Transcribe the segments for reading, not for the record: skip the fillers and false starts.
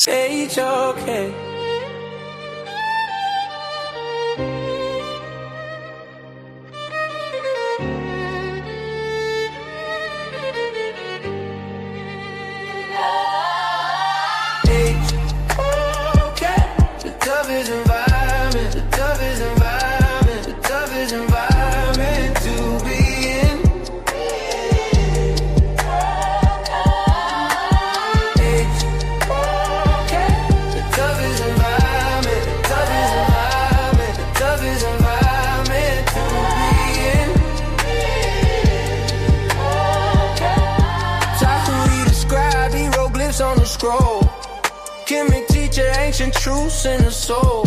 H-O-K. The toughest environment, the toughest environment, the toughest environment to be in. The toughest environment, the toughest environment, the toughest environment to be in. Chakuri described hieroglyphs on the scroll. Chemic teacher, ancient truths in the soul.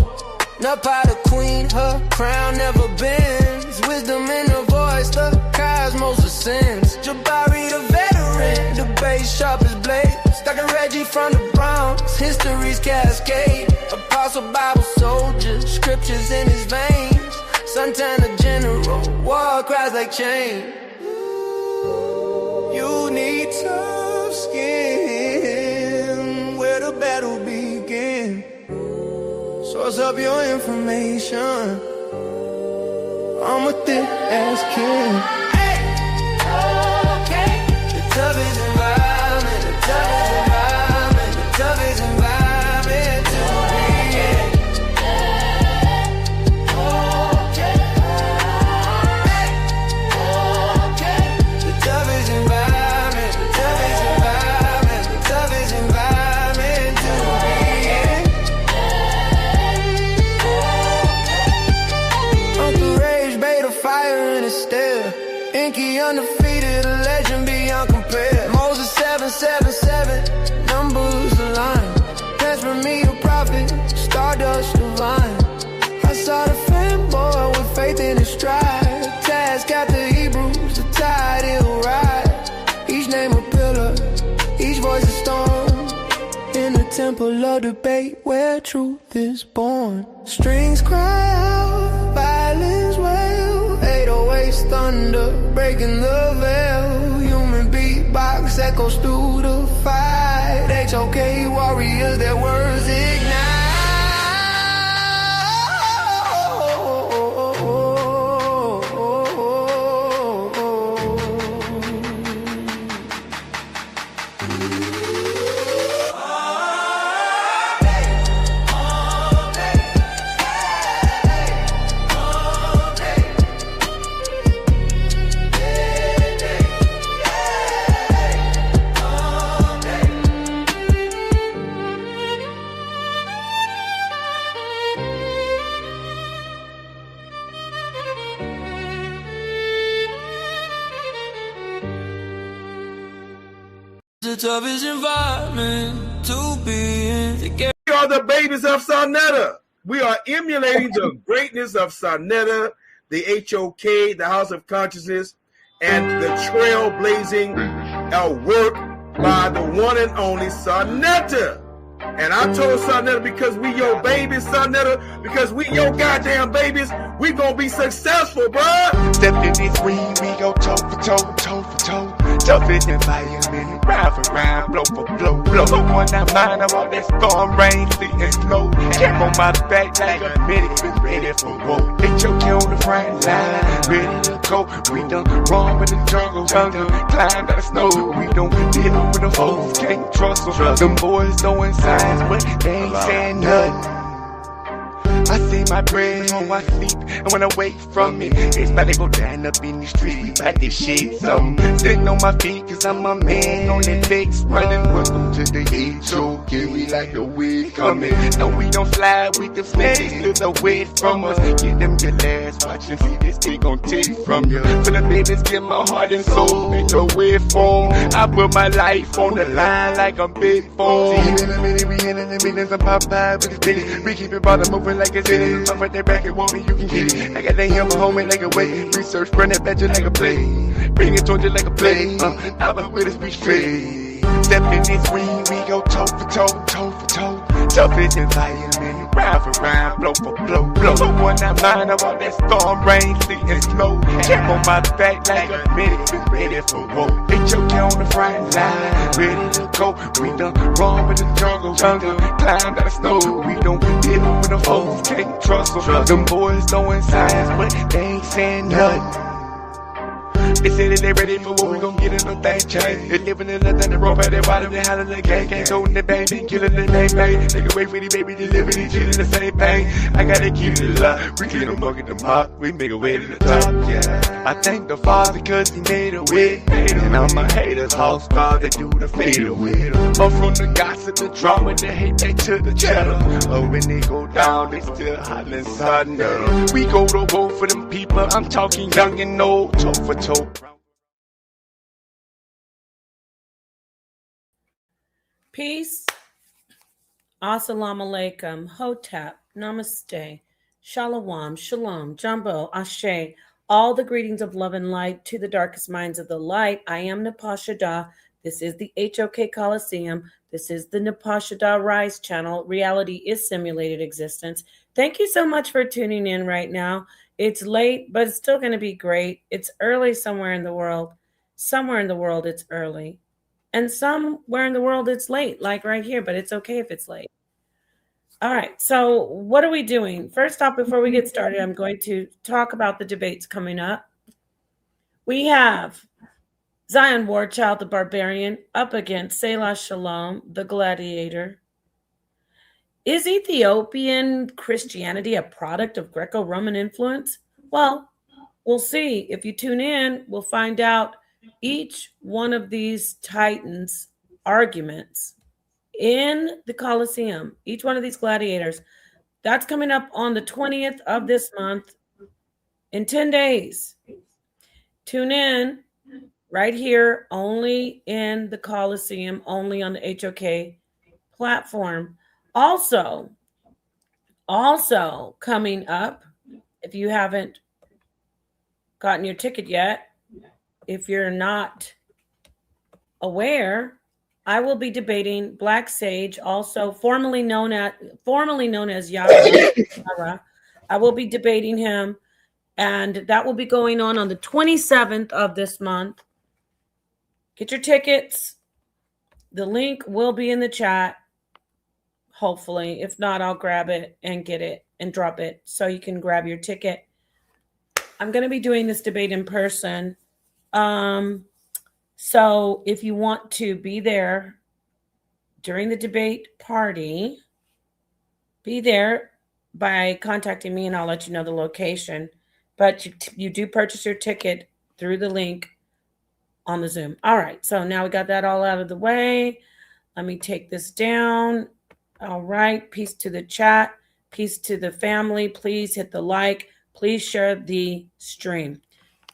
Napata queen, her crown never bends. Wisdom in her voice, the cosmos ascends. Jabari the veteran, the bass sharp as blades. Dr. Reggie from the Bronx, history's cascade. Apostle Bible soldier, scriptures in his veins. Santana general, war cries like chain. You need tough skin, where the battle begin. Source up your information. I'm a thick ass kid. The toughest environment, the toughest environment, the toughest environment to be in. The toughest environment, the toughest environment, the toughest environment to be in. Uncle Rage made a fire in his stare. Inky undefeated, a legend beyond compare. Moses 777, numbers align. Pants for me a prophet, stardust divine. I saw the fanboy with faith in his stride. Task after Hebrews, the tide it'll ride. Each name a pillar, each voice a storm. In the temple of debate where truth is born. Strings cry out, violence wail. 808's thunder, breaking the veil. Human beatbox echoes through the fight. H-O-K warriors, their words ignite. The toughest environment to be in. We are the babies of Sarnetta. We are emulating the greatness of Sarnetta, the HOK, the House of Consciousness, and the trailblazing work by the one and only Sarnetta. And I told Sarnetta, because we your babies, Sarnetta, because we your goddamn babies, we gonna be successful, bruh. Step in this ring, we go toe for toe, toe for toe. Toughest environment, round for round, blow for blow, blow. So one out mine, I'm all that storm, rain, sleet, and snow. Camp on my back like a medic, been ready for war. HOK on the front line, ready to go. We done run with the jungle, climbed out the snow. We don't deal with the foes, can't trust them. Them boys throwing signs, but they ain't saying nothing. I see my bread on my sleep, and when I wake from it, it's about to go down up in the street. We bout this shit, something. Sitting on my feet, cause I'm a man on that fix. Running, welcome to the HOK, we like the wind coming. No, we don't slide, we the snakes to the way from us. Get them your last, watch and see this thing gon' take from you. For the babies, get my heart and soul in the way form. I put my life on the line like I'm big phone. See, in a minute, we in a minute, some Popeye with this bitty. We keep it bottom moving like it's in it. I'm right there back and want me, you can get it. I got that hammer homie like a way. Research, run that badger like a play. Bring it towards you like a play. I'm a with us, we straight. Step in this ring, we go toe for toe, toe for toe. Toughest environment, round for round, blow for blow, blow. So one out mine, I'm all that storm, rain, sleet, and snow. Camp on my back like a medic, been ready for war. HOK on the front line, ready to go. go. We done run with the jungle, we done climbed out of snow. We don't deal with the folks, can't trust them. Them boys throwing signs, but they ain't saying nothing. They say that they ready for what we gon' get in the thing change. They living in the thing, they rope at their bottom, they hollering the gang, can't go in the bang, they killing the name, bang. They can wait for these baby, they living each in the same thing. I gotta keep it alive, we clean them, bucket them hot, we make a way to the top, yeah. I thank the Father cause he made a way, and all my haters, all stars, they do the fatal with them. Up from the gossip, the drama, the hate, they to the chatter. Oh, when they go down, they still hollering sudden. We go to war for them people, I'm talking young and old, toe for toe. Peace. Assalamu alaikum. Hotep. Namaste. Shalom. Shalom. Jumbo. Ashe. All the greetings of love and light to the darkest minds of the light. I am Napasha Da. This is the HOK Coliseum. This is the Napasha Da R.I.S.E channel. Reality is simulated existence. Thank you so much for tuning in right now. It's late, but it's still going to be great. It's early somewhere in the world. Somewhere in the world, it's early. And somewhere in the world, it's late, like right here, but it's okay if it's late. All right, so what are we doing? First off, before we get started, I'm going to talk about the debates coming up. We have Zion Warchild, the barbarian, up against Selah Shalom, the gladiator. Is Ethiopian Christianity a product of Greco-Roman influence? Well, we'll see. If you tune in, we'll find out each one of these titans' arguments in the Colosseum, each one of these gladiators. That's coming up on the 20th of this month in 10 days. Tune in right here, only in the Colosseum, only on the HOK platform. Also coming up, if you haven't gotten your ticket yet, if you're not aware, I will be debating Black Sage, also formerly known as Yara. I will be debating him, and that will be going on the 27th of this month. Get your tickets. The link will be in the chat, hopefully. If not, I'll grab it and get it and drop it so you can grab your ticket. I'm going to be doing this debate in person. So if you want to be there during the debate party, be there by contacting me and I'll let you know the location. But you do purchase your ticket through the link on the Zoom. All right, so now we got that all out of the way. Let me take this down. All right, peace to the chat, peace to the family. Please hit the like. Please share the stream.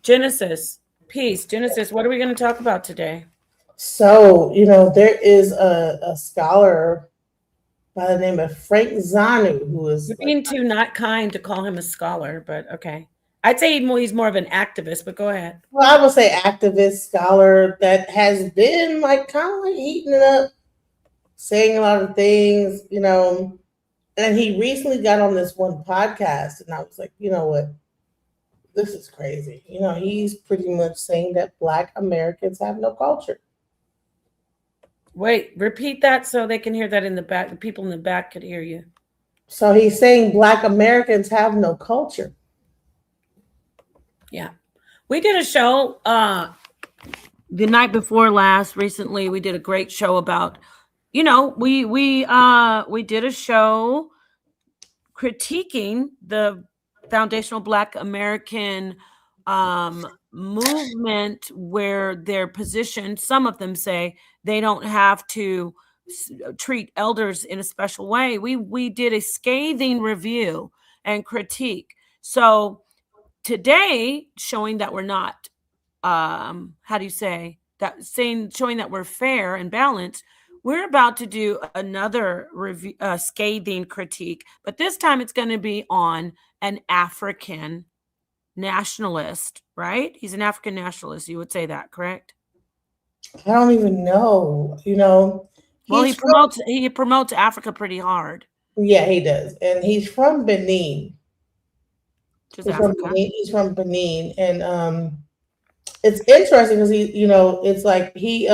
Genesis. Peace. Genesis, what are we going to talk about today? So, there is a scholar by the name of Franck Zanu who is... You're being too not kind to call him a scholar, but okay. I'd say he's more of an activist, but go ahead. Well, I would say activist, scholar that has been kind of heating it up, saying a lot of things, and he recently got on this one podcast and I was like, you know what? This is crazy. He's pretty much saying that Black Americans have no culture. Wait, repeat that so they can hear that in the back. The people in the back could hear you. So he's saying Black Americans have no culture. Yeah. We did a show the night before last. Recently, we did a great show about, we did a show critiquing the foundational Black American movement, where their position, some of them say they don't have to treat elders in a special way. We did a scathing review and critique. So today, showing that we're not, showing that we're fair and balanced, we're about to do another review, scathing critique, but this time it's going to be on an African nationalist, right? He's an African nationalist. You would say that, correct? I don't even know. Well, he promotes Africa pretty hard. Yeah, he does, and he's from Benin. He's from Benin, and it's interesting because it's like he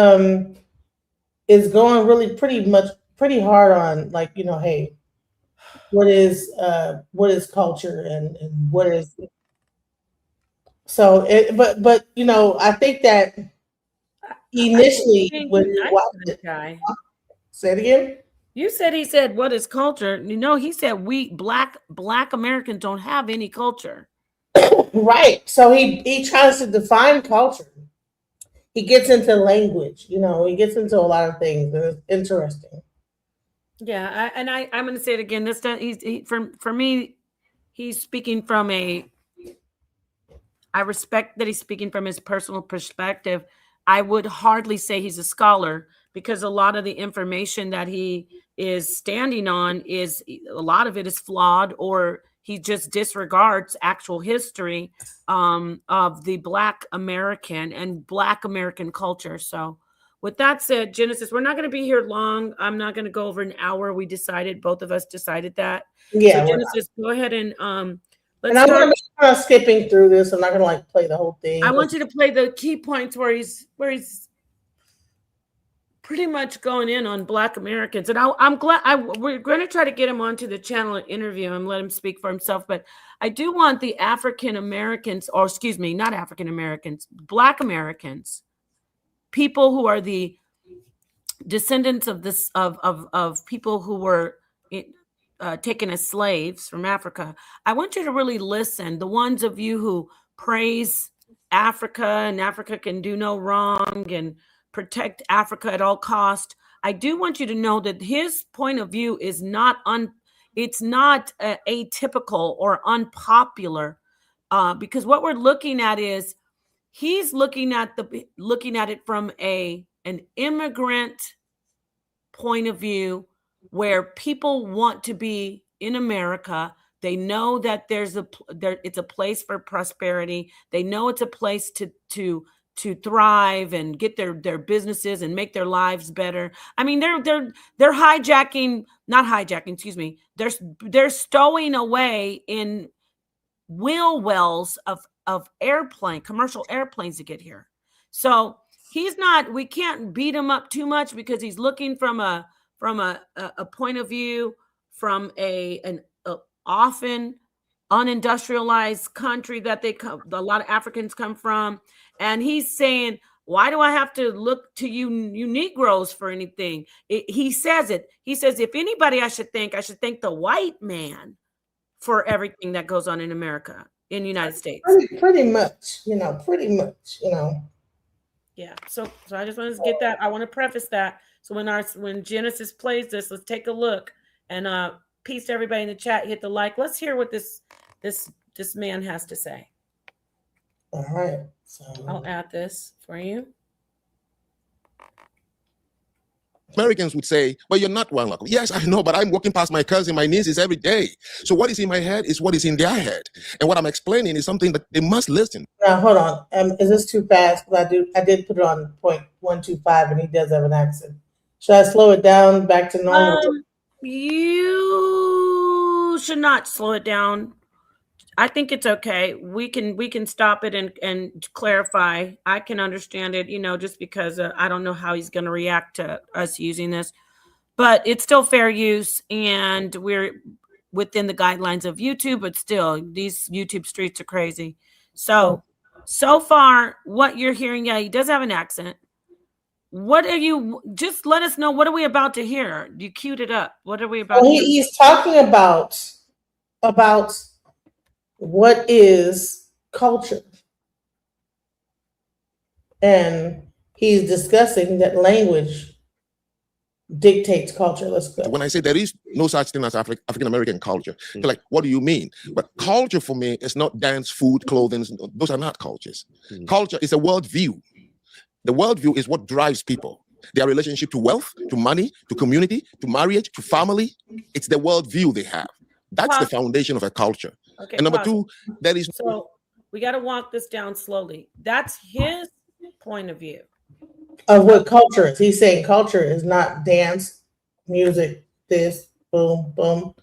is going really pretty hard on, like, hey, what is culture, and what is, so it, but I think that I keep initially being when too you nice watch to this it, guy. say it again. You said he said what is culture? He said we black Americans don't have any culture. Right. So he tries to define culture. He gets into language. He gets into a lot of things, and it's interesting. Yeah, I'm going to say it again. This time, for me, he's speaking from a. I respect that he's speaking from his personal perspective. I would hardly say he's a scholar because a lot of the information that he is standing on is a lot of it is flawed, or he just disregards actual history of the Black American and Black American culture. So, with that said, Genesis, we're not going to be here long. I'm not going to go over an hour. We decided, both of us decided that. So, Yeah, Genesis, go ahead and and let's I'm start. gonna be kind of skipping through this. I'm not gonna like play the whole I thing. want you to play the key points where he's pretty much going in on Black Americans, and I'm glad we're going to try to get him onto the channel and interview him, let him speak for himself. But I do want the African Americans, or excuse me, not African Americans, Black Americans, people who are the descendants of this of people who were taken as slaves from Africa. I want you to really listen. The ones of you who praise Africa and Africa can do no wrong and protect Africa at all cost. I do want you to know that his point of view is not it's not atypical or unpopular, because what we're looking at is he's looking at it from an immigrant point of view, where people want to be in America. They know that it's a place for prosperity. They know it's a place to thrive and get their businesses and make their lives better. I mean, they're hijacking, not hijacking, excuse me. They're stowing away in wheel wells of commercial airplanes to get here. So we can't beat him up too much because he's looking from a point of view from an often unindustrialized country that a lot of Africans come from. And he's saying, why do I have to look to you Negroes for anything? He says it. He says, if anybody I should thank the white man for everything that goes on in America, in the United States. Pretty much, pretty much. Yeah. So I just wanted to get that. I want to preface that. So when Genesis plays this, let's take a look, and peace to everybody in the chat. Hit the like. Let's hear what this man has to say. All right. So I'll add this for you. Americans would say, well, you're not one. Yes, I know, but I'm walking past my cousin, my nieces every day. So what is in my head is what is in their head. And what I'm explaining is something that they must listen. Now, hold on. Is this too fast? Because I did put it on 0.125, and he does have an accent. Should I slow it down back to normal? You should not slow it down. I think it's okay. We can stop it and clarify. I can understand it, just because I don't know how he's going to react to us using this, but it's still fair use, and we're within the guidelines of YouTube. But still, these YouTube streets are crazy. So far, what you're hearing, yeah, he does have an accent. What are you? Just let us know. What are we about to hear? You queued it up. What are we about? Well, he's talking about what is culture, and he's discussing that language dictates culture. Let's go. When I say there is no such thing as African American culture, they're like, what do you mean? But culture for me is not dance, food, clothing. Those are not cultures. Culture is a worldview. The worldview is what drives people. Their relationship to wealth, to money, to community, to marriage, to family. It's the worldview they have. That's the foundation of a culture. Okay, and number two, there is. So we got to walk this down slowly. That's his point of view of what culture is. He's saying culture is not dance, music, this, boom, boom.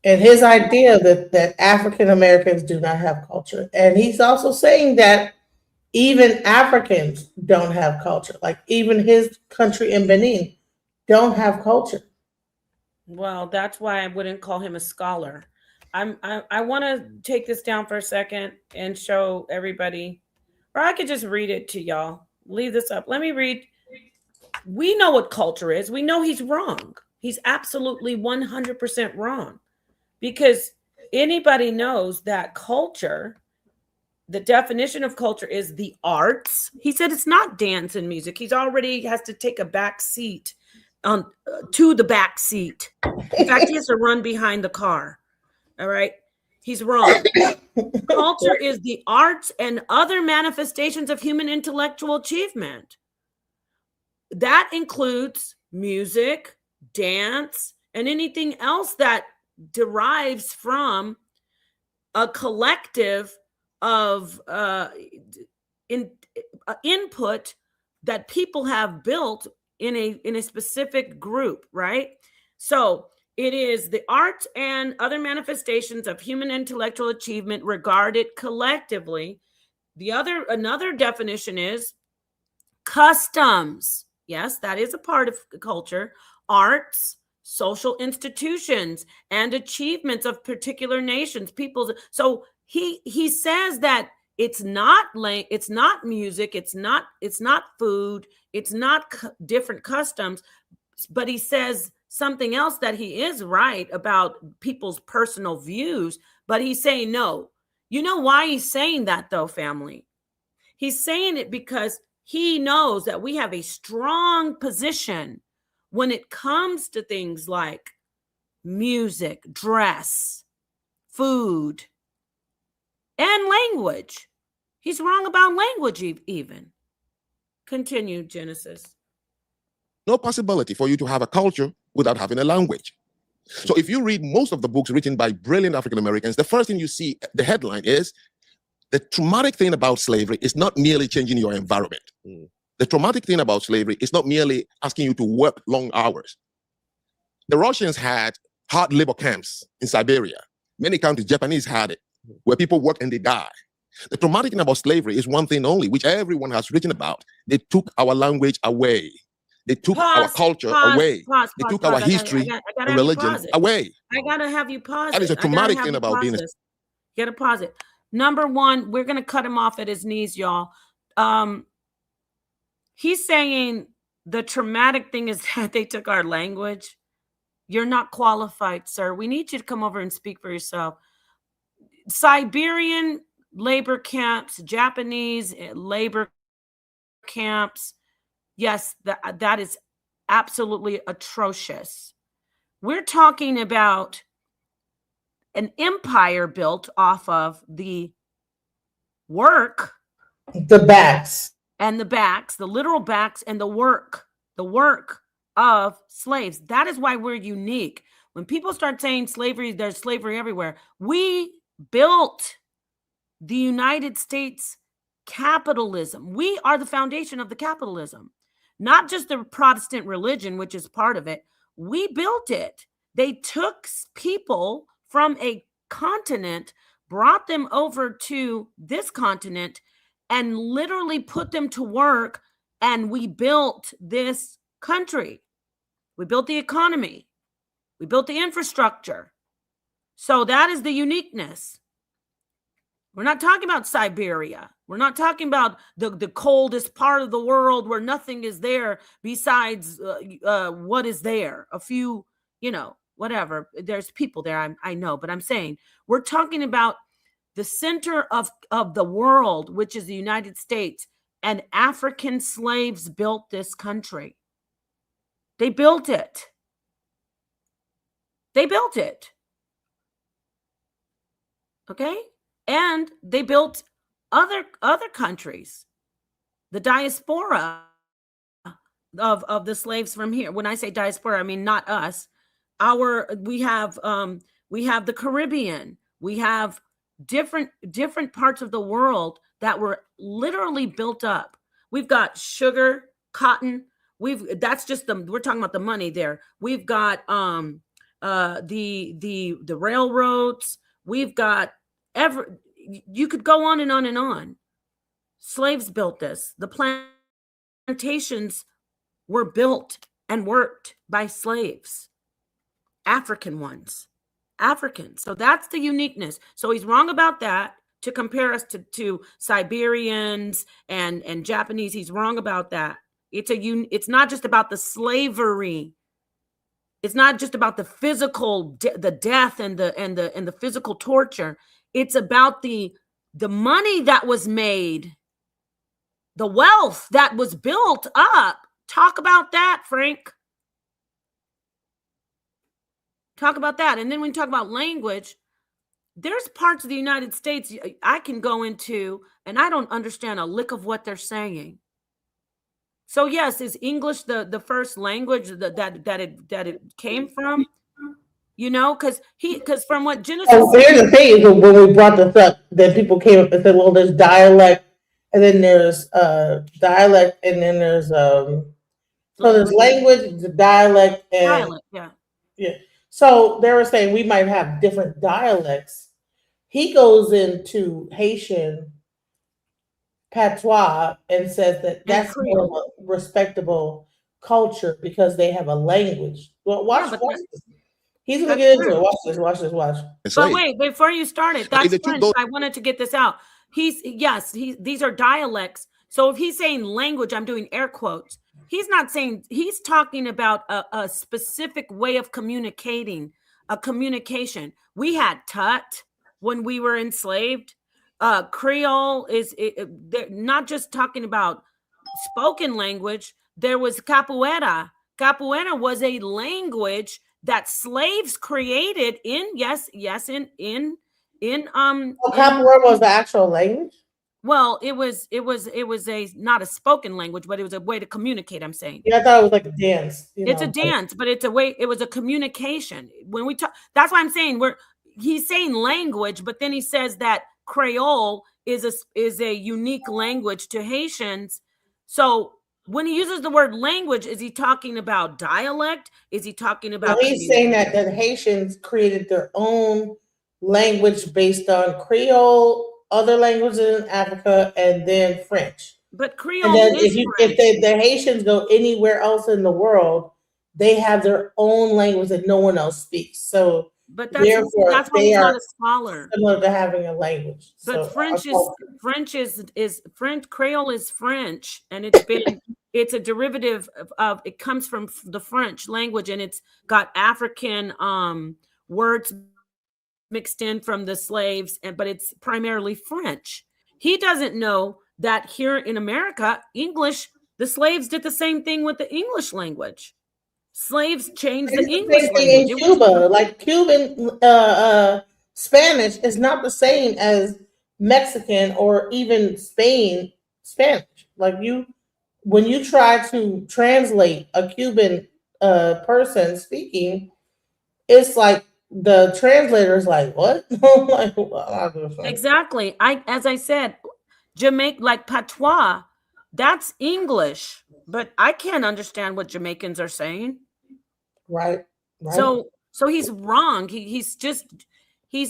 And his idea that African Americans do not have culture. And he's also saying that Even Africans don't have culture. Like even his country in Benin don't have culture. Well, that's why I wouldn't call him a scholar. I want to take this down for a second and show everybody, or I could just read it to y'all. Leave this up. Let me read. We know what culture is. We know he's wrong. He's absolutely 100% wrong, because anybody knows that culture, the definition of culture is the arts. He said it's not dance and music. He's already has to take a back seat on to the back seat. In fact, he has to run behind the car. All right. He's wrong. Culture is the arts and other manifestations of human intellectual achievement. That includes music, dance, and anything else that derives from a collective of input that people have built in a specific group, right? So it is the arts and other manifestations of human intellectual achievement regarded collectively. Another definition is customs. Yes, that is a part of culture. Arts, social institutions, and achievements of particular nations, peoples. So he says that it's not music, it's not food, it's not different customs, but he says something else that he is right about people's personal views, but he's saying no. You know why he's saying that though, family? He's saying it because he knows that we have a strong position when it comes to things like music, dress, food, and language. He's wrong about language even. Continue, Genesis. No possibility for you to have a culture without having a language. So if you read most of the books written by brilliant African Americans, the first thing you see, the headline is, the traumatic thing about slavery is not merely changing your environment. The traumatic thing about slavery is not merely asking you to work long hours. The Russians had hard labor camps in Siberia. Many countries, Japanese had it, where people work and they die. The traumatic thing about slavery is one thing only, which everyone has written about. They took our language away. They took our culture away. They took our history and religion away. I gotta have you pause. That is a traumatic thing about being. You gotta pause it. Number one, we're gonna cut him off at his knees, y'all. He's saying the traumatic thing is that they took our language. You're not qualified, sir. We need you to come over and speak for yourself. Siberian labor camps, Japanese labor camps. Yes, that is absolutely atrocious. We're talking about an empire built off of the work, the backs, the literal backs, and the work of slaves. That is why we're unique. When people start saying slavery, there's slavery everywhere. We built the United States capitalism. We are the foundation of the capitalism, not just the Protestant religion, which is part of it. We built it. They took people from a continent, brought them over to this continent, and literally put them to work. And we built this country. We built the economy. We built the infrastructure. So that is the uniqueness. We're not talking about Siberia. We're not talking about the coldest part of the world where nothing is there besides what is there. A few, whatever. There's people there, I know. But I'm saying we're talking about the center of the world, which is the United States. And African slaves built this country. They built it. They built it. Okay? And they built other countries. The diaspora of the slaves from here. When I say diaspora, I mean not us. We have the Caribbean. We have different parts of the world that were literally built up. We've got sugar, cotton. We're talking about the money there. We've got the railroads. We've got you could go on and on and on. Slaves built this. The plantations were built and worked by slaves, African ones, Africans. So that's the uniqueness. So he's wrong about that. To compare us to Siberians and Japanese, he's wrong about that. It's not just about the slavery. It's not just about the physical, the death and the physical torture. It's about the money that was made, the wealth that was built up. Talk about that, Frank. Talk about that. And then when you talk about language, there's parts of the United States I can go into and I don't understand a lick of what they're saying. So yes, is English the first language that it came from? You know, because from what Genesis. So here's the thing: is when we brought this up, that people came up and said, "Well, there's dialect, and then there's dialect, and then there's so there's language, the dialect, and yeah." So they were saying we might have different dialects. He goes into Haitian patois and says that that's more of a respectable culture because they have a language. Well, watch this. He's gonna get into it. Watch this. But wait, before you started, that's French. I wanted to get this out. These are dialects. So if he's saying language, I'm doing air quotes. He's not saying, he's talking about a specific way of communicating, a communication. We had Tut when we were enslaved. Creole they're not just talking about spoken language. There was capoeira. Capoeira was a language that slaves created capoeira was the actual language. Well, it was a not a spoken language, but it was a way to communicate. I'm saying. Yeah, I thought it was like a dance. It's a dance, but it's a way. It was a communication. When we talk, that's why I'm saying he's saying language, but then he says that Creole is a unique language to Haitians. So when he uses the word language, is he talking about dialect? Is he talking about? No, he's saying that Haitians created their own language based on Creole, other languages in Africa, and then French. But Creole and then if the Haitians go anywhere else in the world, they have their own language that no one else speaks. So, but that's why he's not a scholar. Similar to having a language. But so, French is French. Creole is French, and it's a derivative of it comes from the French language, and it's got African words mixed in from the slaves, but it's primarily French. He doesn't know that here in America, English, the slaves did the same thing with the English language. Slaves changed the English language. In Cuba, like Cuban Spanish is not the same as Mexican or even Spanish. Like when you try to translate a Cuban person speaking, it's like the translator is like, what? Like, exactly. As I said, Jamaica, like patois, that's English, but I can't understand what Jamaicans are saying. Right. So he's wrong. He's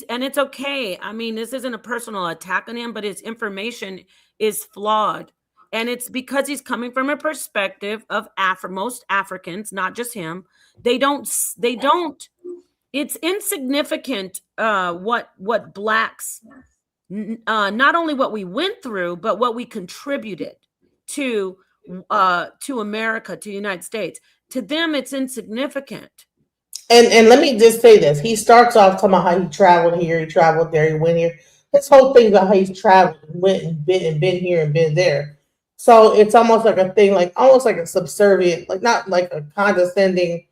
and it's okay. I mean, this isn't a personal attack on him, but his information is flawed. And it's because he's coming from a perspective of most Africans, not just him. They don't, it's insignificant what blacks, not only what we went through, but what we contributed to America, to the United States. To them, it's insignificant. And let me just say this. He starts off talking about how he traveled here, he traveled there, he went here. This whole thing about how he's traveled and went and been here and been there. So it's almost like a thing, like almost like a subservient, like not like a condescending.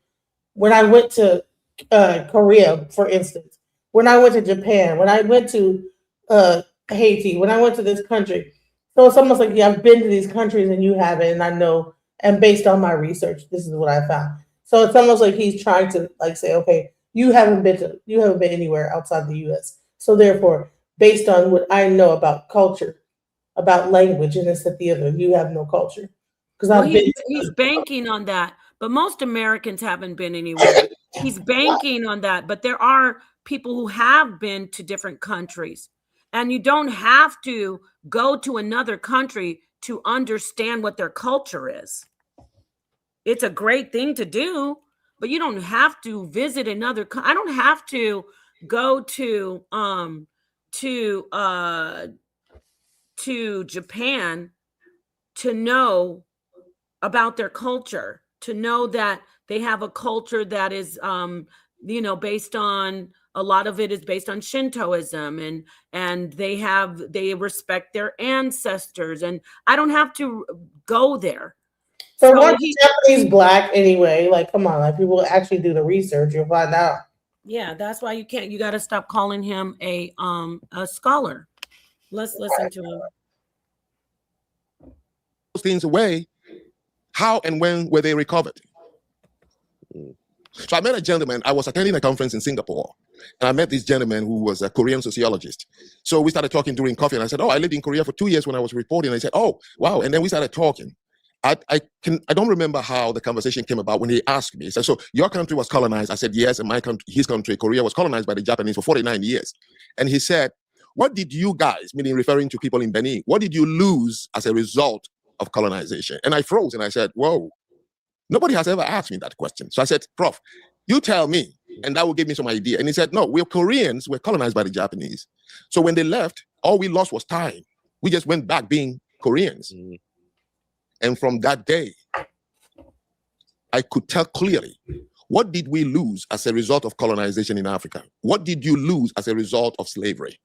When I went to Korea, for instance, when I went to Japan, when I went to Haiti, when I went to this country. So it's almost like, yeah, I've been to these countries and you haven't, and I know, and based on my research, this is what I found. So it's almost like he's trying to like say, okay, you haven't been anywhere outside the US. So therefore, based on what I know about culture, about language, and this at the other, you have no culture. Because he's banking on that, but most Americans haven't been anywhere. He's banking on that, but there are people who have been to different countries, and you don't have to go to another country to understand what their culture is. It's a great thing to do, but you don't have to visit another. I don't have to go to Japan to know about their culture, to know that they have a culture that is based on, a lot of it is based on Shintoism, and they respect their ancestors, and I don't have to go there. So what's Japanese black anyway? Like, come on, like people actually do the research, you'll find out. Yeah, that's why you got to stop calling him a scholar. Let's listen to him. Those things away. How and when were they recovered? So I met a gentleman. I was attending a conference in Singapore, and I met this gentleman who was a Korean sociologist. So we started talking during coffee, and I said, "Oh, I lived in Korea for 2 years when I was reporting." And I said, "Oh, wow!" And then we started talking. I don't remember how the conversation came about when he asked me. He said, "So your country was colonized?" I said, "Yes." And my country, his country, Korea, was colonized by the Japanese for 49 years. And he said, "What did you guys," meaning referring to people in Benin, "what did you lose as a result of colonization?" And I froze and I said, "Whoa, nobody has ever asked me that question." So I said, "Prof, you tell me, and that will give me some idea." And he said, "No, we're Koreans, we're colonized by the Japanese. So when they left, all we lost was time. We just went back being Koreans." And from that day, I could tell clearly, what did we lose as a result of colonization in Africa? What did you lose as a result of slavery?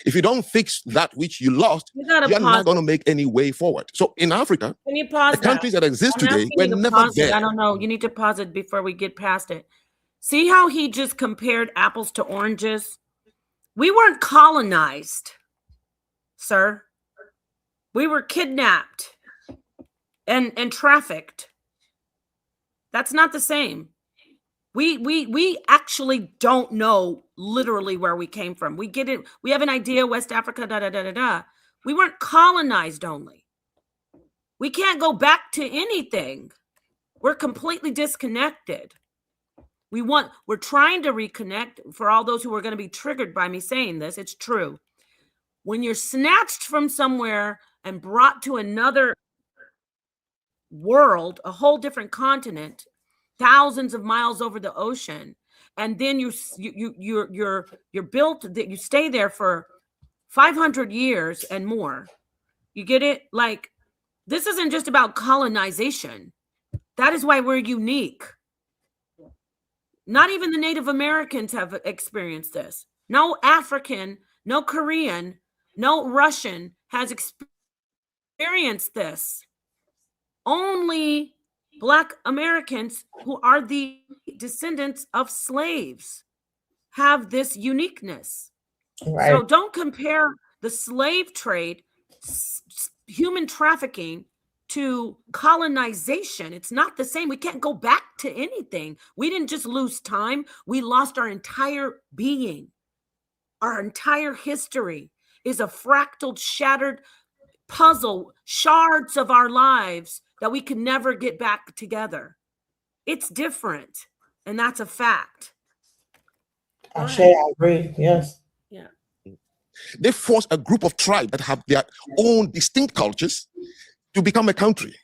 If you don't fix that which you lost, you're not going to make any way forward. So in Africa, can you pause the countries that exist today were never there. I don't know. You need to pause it before we get past it. See how he just compared apples to oranges? We weren't colonized, sir. We were kidnapped and trafficked. That's not the same. We actually don't know literally where we came from. We get it. We have an idea, West Africa, da da da da da. We weren't colonized only. We can't go back to anything. We're completely disconnected. We're trying to reconnect. For all those who are going to be triggered by me saying this, it's true. When you're snatched from somewhere and brought to another world, a whole different continent, thousands of miles over the ocean, and then you're built that you stay there for 500 years and more. You get it? Like, this isn't just about colonization. That is why we're unique. Not even the Native Americans have experienced this. No African, no Korean, no Russian has experienced this. Only Black Americans, who are the descendants of slaves, have this uniqueness. Right. So don't compare the slave trade, human trafficking, to colonization. It's not the same. We can't go back to anything. We didn't just lose time. We lost our entire being. Our entire history is a fractaled, shattered puzzle, shards of our lives that we can never get back together. It's different, and that's a fact. I agree. Yes. Yeah. They force a group of tribes that have their own distinct cultures to become a country.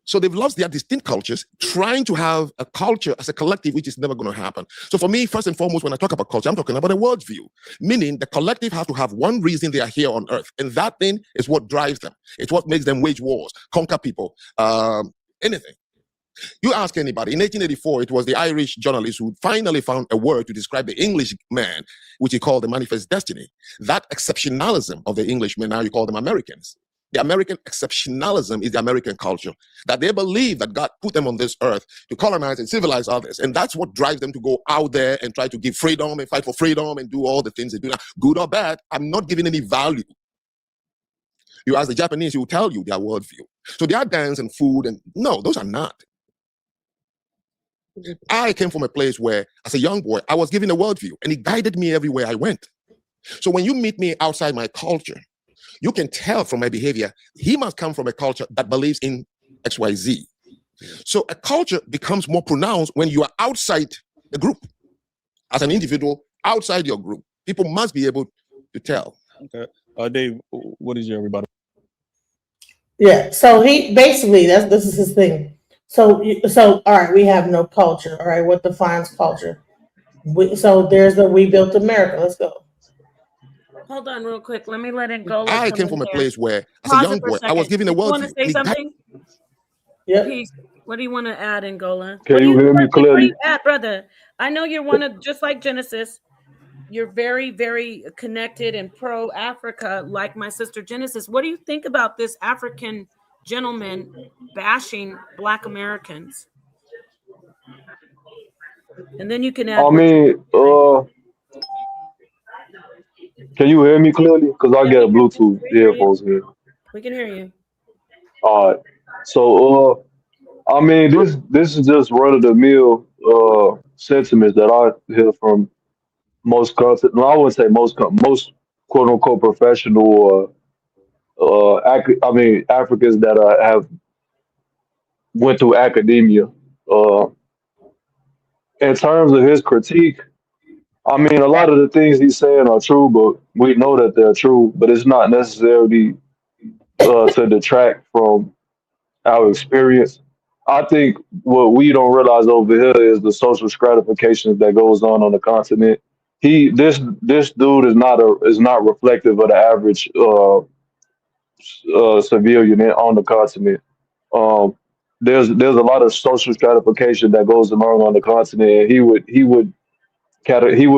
So they've lost their distinct cultures, trying to have a culture as a collective, which is never going to happen. So for me, first and foremost, when I talk about culture, I'm talking about a worldview, meaning the collective has to have one reason they are here on earth. And that thing is what drives them. It's what makes them wage wars, conquer people, anything. You ask anybody, in 1884, it was the Irish journalist who finally found a word to describe the English man, which he called the manifest destiny. That exceptionalism of the Englishmen, now you call them Americans. The American exceptionalism is the American culture, that they believe that God put them on this earth to colonize and civilize others. And that's what drives them to go out there and try to give freedom and fight for freedom and do all the things they do now. Good or bad, I'm not giving any value. You ask the Japanese, he will tell you their worldview. So their dance and food, and no, those are not. I came from a place where, as a young boy, I was given a worldview, and it guided me everywhere I went. So when you meet me outside my culture, you can tell from my behavior, he must come from a culture that believes in XYZ. So a culture becomes more pronounced when you are outside the group. As an individual, outside your group, people must be able to tell. Okay. Dave, what is your rebuttal? Yeah. So he basically this is his thing. So all right, we have no culture. All right, what defines culture? So there's the we built America. Let's go. Hold on, real quick. Let me let Angola I come came in from a here. place where, as a Pause it young for a boy, I was second. given a Did you want to worldview. say And something? Yep. Peace. What do you want to add, Angola? Can you hear me Where clearly? you at, brother? I know you're one of, just like Genesis, you're very, very connected and pro Africa, like my sister Genesis. What do you think about this African gentleman bashing Black Americans? And then you can I add what you mean, think. can you hear me clearly? Because I Yeah, get a Bluetooth we hear you. earphones here. We can hear you. All right. So, I mean, this is just run of the mill sentiments that I hear from most content. No, I wouldn't say most quote unquote professional. I mean, Africans that have went through academia. Uh, in terms of his critique, I mean, a lot of the things he's saying are true, but we know that they're true. But it's not necessarily to detract from our experience. I think what we don't realize over here is the social stratification that goes on the continent. This dude is not reflective of the average civilian on the continent. Um, there's a lot of social stratification that goes on the continent, and he would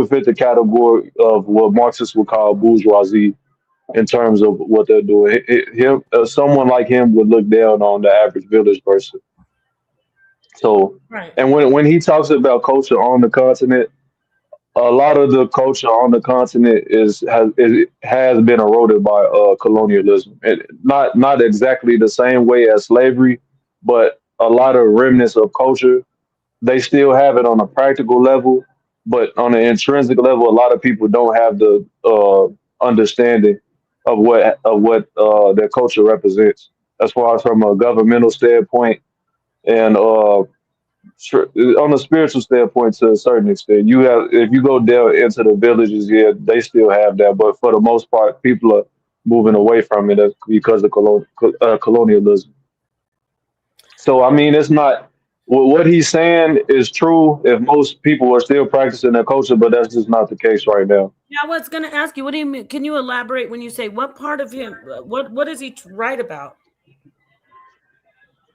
fit the category of what Marxists would call bourgeoisie in terms of what they're doing. Someone like him would look down on the average village person. So, Right. and when he talks about culture on the continent, a lot of the culture on the continent has been eroded by colonialism. Not exactly the same way as slavery, but a lot of remnants of culture. They still have it on a practical level, but on an intrinsic level, a lot of people don't have the understanding of what their culture represents, as far as from a governmental standpoint and sure, on a spiritual standpoint, to a certain extent, you have if you go down into the villages, yeah, they still have that, but for the most part, people are moving away from it because of colonialism. So, I mean, it's not what he's saying is true if most people are still practicing their culture, but that's just not the case right now. Yeah, I was going to ask you, what do you mean? Can you elaborate when you say what part of him, what is he right about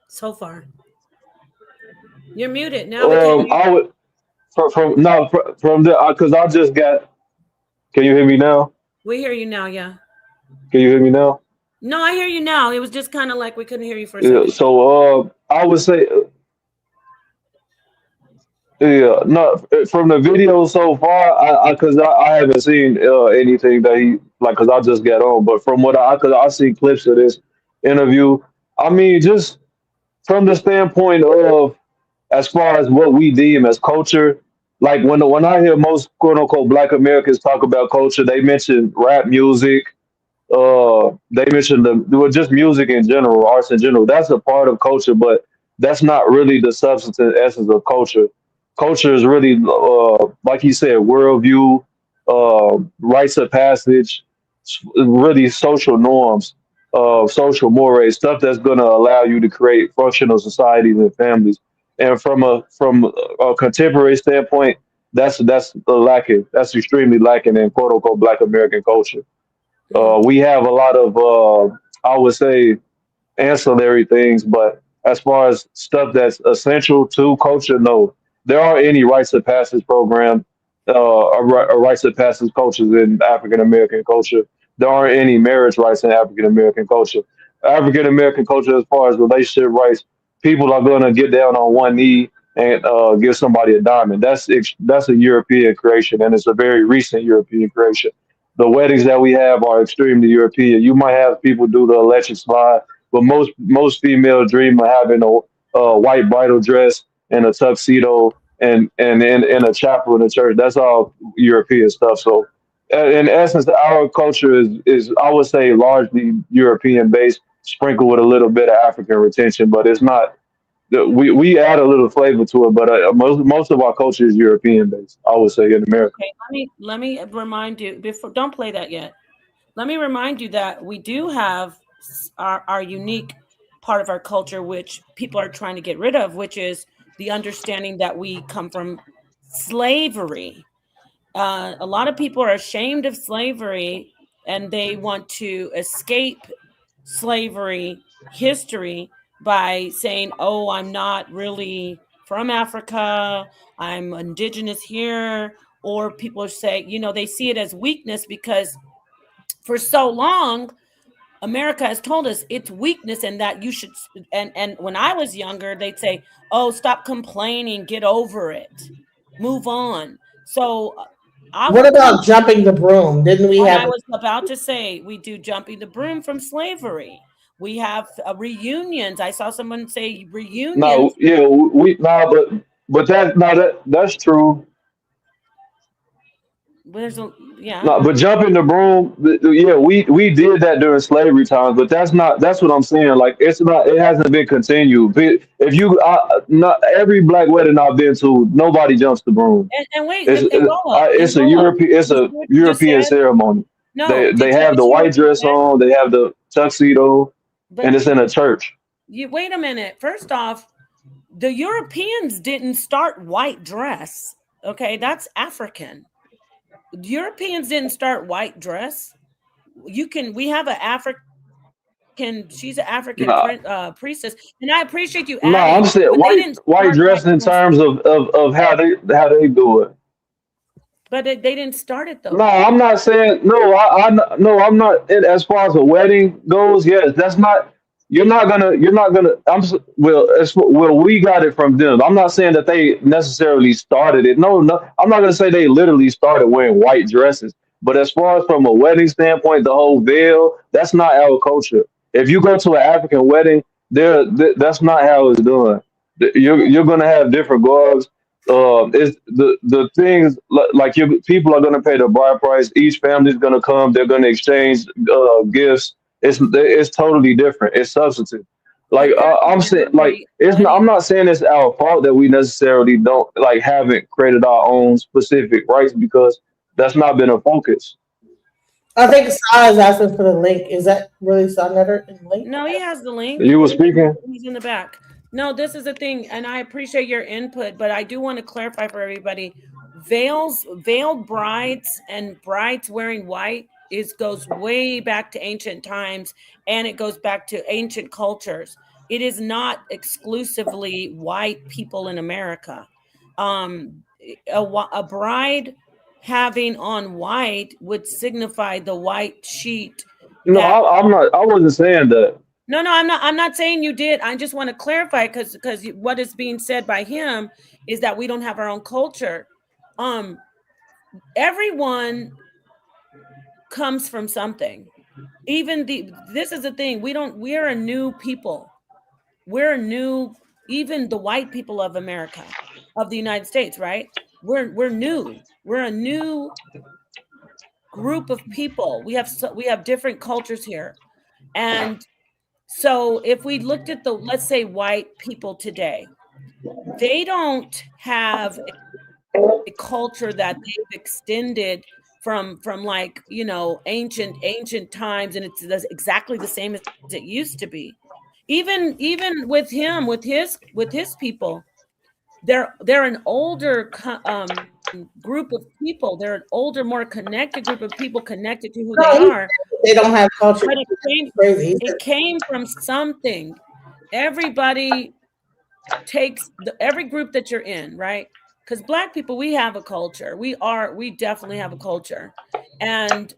so far? You're muted. Now we can't hear I you. would from no from the because I just got. Can you hear me now? We hear you now, yeah. Can you hear me now? No, I hear you now. It was just kind of like we couldn't hear you for a Yeah. second. So, I would say. Yeah, no, from the video so far, I haven't seen anything that he like, cause I just got on. But from what cause I see clips of this interview. I mean, just from the standpoint of as far as what we deem as culture, like when I hear most quote unquote Black Americans talk about culture, they mention rap music, they mentioned well, just music in general, arts in general. That's a part of culture, but that's not really the substance and essence of culture. Culture is really, like you said, worldview, rites of passage, really social norms, social mores, stuff that's going to allow you to create functional societies and families. And from a contemporary standpoint, that's lacking. That's extremely lacking in quote unquote Black American culture. Hmm. We have a lot of, I would say, ancillary things, but as far as stuff that's essential to culture, no. There aren't any rites of passage program, or rites of passage cultures in African American culture. There aren't any marriage rights in African American culture. African American culture, as far as relationship rights, people are going to get down on one knee and give somebody a diamond. That's a European creation, and it's a very recent European creation. The weddings that we have are extremely European. You might have people do the electric slide, but most females dream of having a white bridal dress and a tuxedo and in a chapel in the church. That's all European stuff. So, in essence, our culture is I would say largely European based, sprinkled with a little bit of African retention, but it's not. We add a little flavor to it, but most of our culture is European based. I would say in America. Okay, let me remind you before. Don't play that yet. let me remind you that we do have our unique part of our culture, which people are trying to get rid of, which is the understanding that we come from slavery. A lot of people are ashamed of slavery and they want to escape slavery history by saying, oh, I'm not really from Africa, I'm indigenous here. Or people say, they see it as weakness because for so long America has told us it's weakness and that you should. And when I was younger, they'd say, oh, stop complaining, get over it, move on. So What our about country, jumping the broom? Didn't we and have? I was about to say, we do jumping the broom from slavery. We have reunions. I saw someone say No, reunions. yeah, we no, but that no, that's true. There's a, yeah. No, but jumping the broom, yeah, we did that during slavery times, but that's what I'm saying. Like it's not, it hasn't been continued. But if you, not every black wedding I've been to, nobody jumps the broom. And wait, and It's a Boa, European, it's you see a what you just European said? ceremony. No, They did you have the see what white you dress said? on, they have the tuxedo, and But it's in a church. you wait a minute. First off, the Europeans didn't start white dress. Okay, that's African. Europeans didn't start white dress. We have an African, she's an African No, priestess, and I appreciate you no, adding, I'm saying but they didn't white start white dress in dress. terms of how they do it. But they didn't start it No, though. I'm not saying no. No, I'm not. As far as a wedding goes, yes, that's not. You're not gonna. You're not gonna. Well. Well, we got it from them. I'm not saying that they necessarily started it. No, no. I'm not gonna say they literally started wearing white dresses. But as far as from a wedding standpoint, the whole veil, that's not our culture. If you go to an African wedding, that's not how it's done. You're gonna have different garbs. It's the things like you people are going to pay the bride price. Each family's going to come. They're going to exchange gifts. It's totally different. It's substantive. Like But there's I'm saying, like every it's not. I'm wedding. not saying it's our fault that we necessarily don't like haven't created our own specific rights because that's not been a focus. I think Sai is asking for the link. Is that really Sonnetter in the link? No, he has the link. You were speaking. He's in the back. No, this is the thing, and I appreciate your input, but I do want to clarify for everybody: veiled brides, and brides wearing white is goes way back to ancient times, and it goes back to ancient cultures. It is not exclusively white people in America. Um, a bride having on white would signify the white sheet No, that. I'm not. I wasn't saying that. No, no, I'm not. I'm not saying you did. I just want to clarify because what is being said by him is that we don't have our own culture. Um, everyone comes from something. Even this is the thing. We're a new people. We're a new. Even the white people of America, of the United States, right? We're new. We're a new group of people. We have different cultures here, and so if we looked at let's say white people today, they don't have a culture that they've extended from like ancient times, and it's exactly the same as it used to be. Even with him, with his people, they're an older group of people. They're an older, more connected group of people, connected to who they No, he are. said they don't have culture. But That's crazy. He said, it came from something. Everybody takes every group that you're in, right? Because black people, we have a culture. We definitely have a culture. And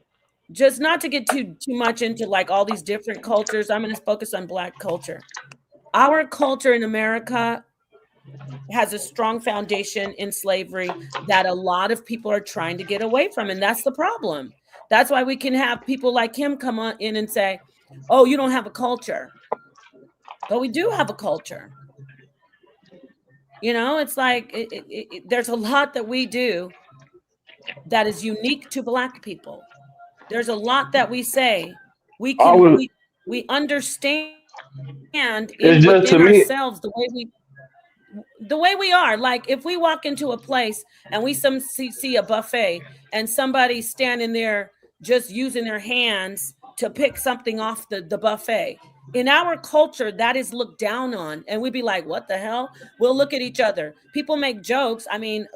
just not to get too much into like all these different cultures, I'm going to focus on black culture. Our culture in America has a strong foundation in slavery that a lot of people are trying to get away from, and that's the problem. That's why we can have people like him come on in and say, oh, you don't have a culture. But we do have a culture. It's like there's a lot that we do that is unique to black people. There's a lot that we say we I can was. we understand in It's within just to me. ourselves the way we are. Like if we walk into a place and we see a buffet and somebody standing there just using their hands to pick something off the buffet. In our culture, that is looked down on, and we'd be like, what the hell? We'll look at each other. People make jokes. I mean,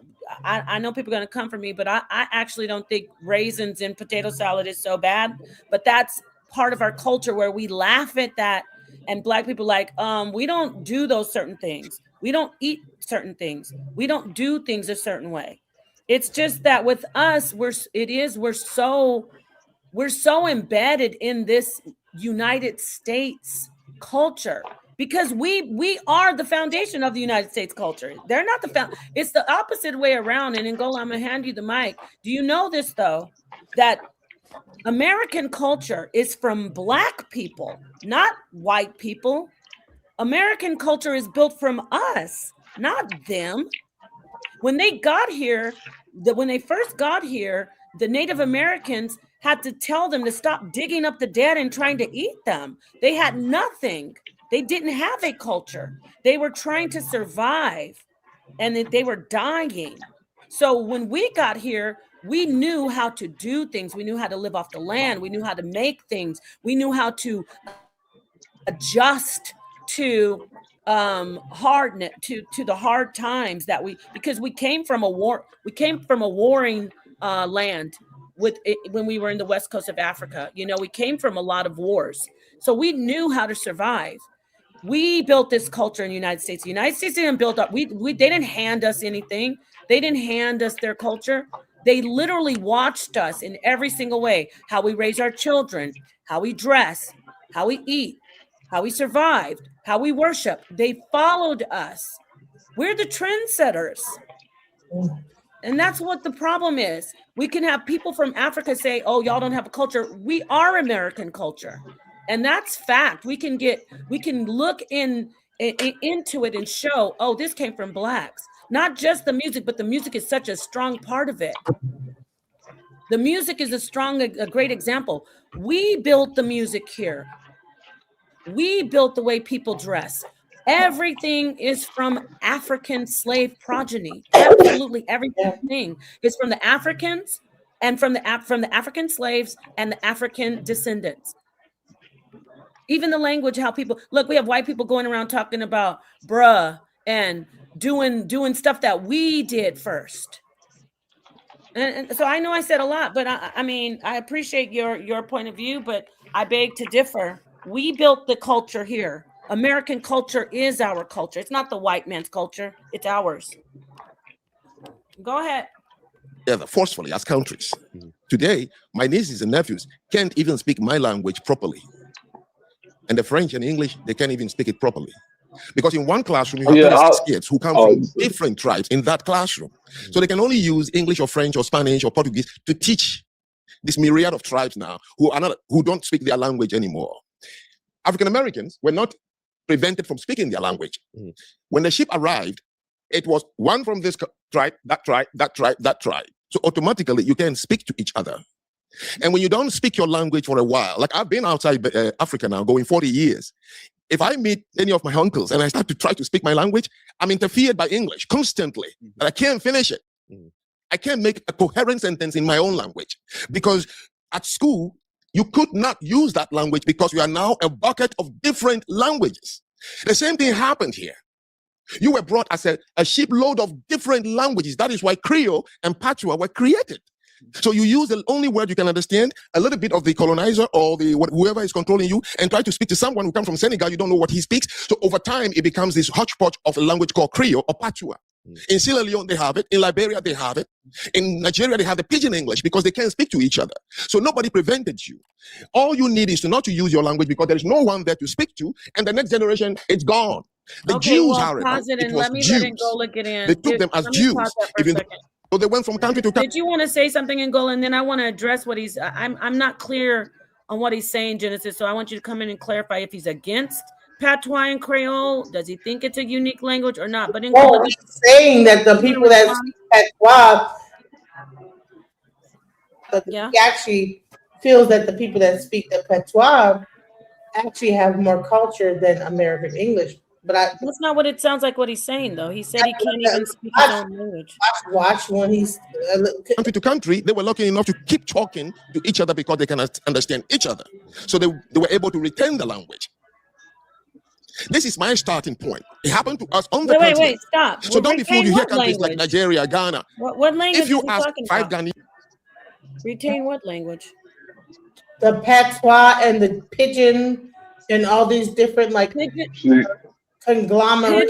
I know people are going to come for me, but I actually don't think raisins in potato salad is so bad. But that's part of our culture where we laugh at that. And Black people like, we don't do those certain things. We don't eat certain things. We don't do things a certain way. It's just that with us, we're so embedded in this United States culture because we are the foundation of the United States culture. They're not it's the opposite way around. And Ngola, I'm gonna hand you the mic. Do you know this though? That American culture is from Black people, not white people. American culture is built from us, not them. When they got here, when they first got here, the Native Americans had to tell them to stop digging up the dead and trying to eat them. They had nothing. They didn't have a culture. They were trying to survive and they were dying. So when we got here, we knew how to do things. We knew how to live off the land. We knew how to make things. We knew how to adjust to to the hard times that because we came from a warring land when we were in the west coast of Africa. We came from a lot of wars, so we knew how to survive. We built this culture in the United States. The United States didn't build up. They didn't hand us anything. They didn't hand us their culture. They literally watched us in every single way: how we raise our children, how we dress, how we eat, how we survived, how we worship. They followed us. We're the trendsetters. And that's what the problem is. We can have people from Africa say, oh, y'all don't have a culture. We are American culture. And that's fact. We can look into it and show, oh, this came from Blacks. Not just the music, but the music is such a strong part of it. The music is a great example. We built the music here. We built the way people dress. Everything is from African slave progeny. Absolutely everything is from the Africans and from the African slaves and the African descendants. Even the language, how people look, we have white people going around talking about bruh and doing stuff that we did first. And so I know I said a lot, but I mean, I appreciate your point of view, but I beg to differ. We built the culture here. American culture is our culture. It's not the white man's culture. It's ours. Go ahead. Yeah, forcefully as countries. Today, my nieces and nephews can't even speak my language properly. And the French and English, they can't even speak it properly. Because in one classroom, you have 36 kids who come from different tribes in that classroom. So they can only use English or French or Spanish or Portuguese to teach this myriad of tribes now who don't speak their language anymore. African Americans were not prevented from speaking their language. When the ship arrived, it was one from this tribe, that tribe, that tribe, that tribe. So automatically you can speak to each other. And when you don't speak your language for a while, like I've been outside Africa now, going 40 years. If I meet any of my uncles and I start to try to speak my language, I'm interfered by English constantly, and I can't finish it. I can't make a coherent sentence in my own language because at school, you could not use that language because you are now a bucket of different languages. The same thing happened here. You were brought as a shipload of different languages. That is why Creole and Patois were created. So you use the only word you can understand, a little bit of the colonizer or whoever is controlling you, and try to speak to someone who comes from Senegal. You don't know what he speaks. So over time, it becomes this hodgepodge of a language called Creole or Patois. In Sierra Leone, they have it. In Liberia, they have it. In Nigeria, they have the pidgin English because they can't speak to each other. So nobody prevented you. All you need is not to use your language because there is no one there to speak to, and the next generation, it's gone. The Jews, however, it was Jews. They took them as Jews. So they went from country to country. Did you want to say something, Ngola? And then I want to address what he's. I'm not clear on what he's saying, Genesis. So I want you to come in and clarify if he's against Patois and Creole. Does he think it's a unique language or not? But Ngola, he's saying that the people that speak Patois, he actually feels that the people that speak the Patois actually have more culture than American English. but I That's not what it sounds like. What he's saying, though, he said he can't even speak his own language. watch when he's country to country, they were lucky enough to keep talking to each other because they can understand each other. So they were able to retain the language. This is my starting point. It happened to us on the continent. Wait, stop. So don't be fooled. You hear countries language? like Nigeria, Ghana. What language If you is he ask talking 5 about? Ghanaians, Retain what language? the patois and the pidgin and all these different like Pigeon, conglomerate.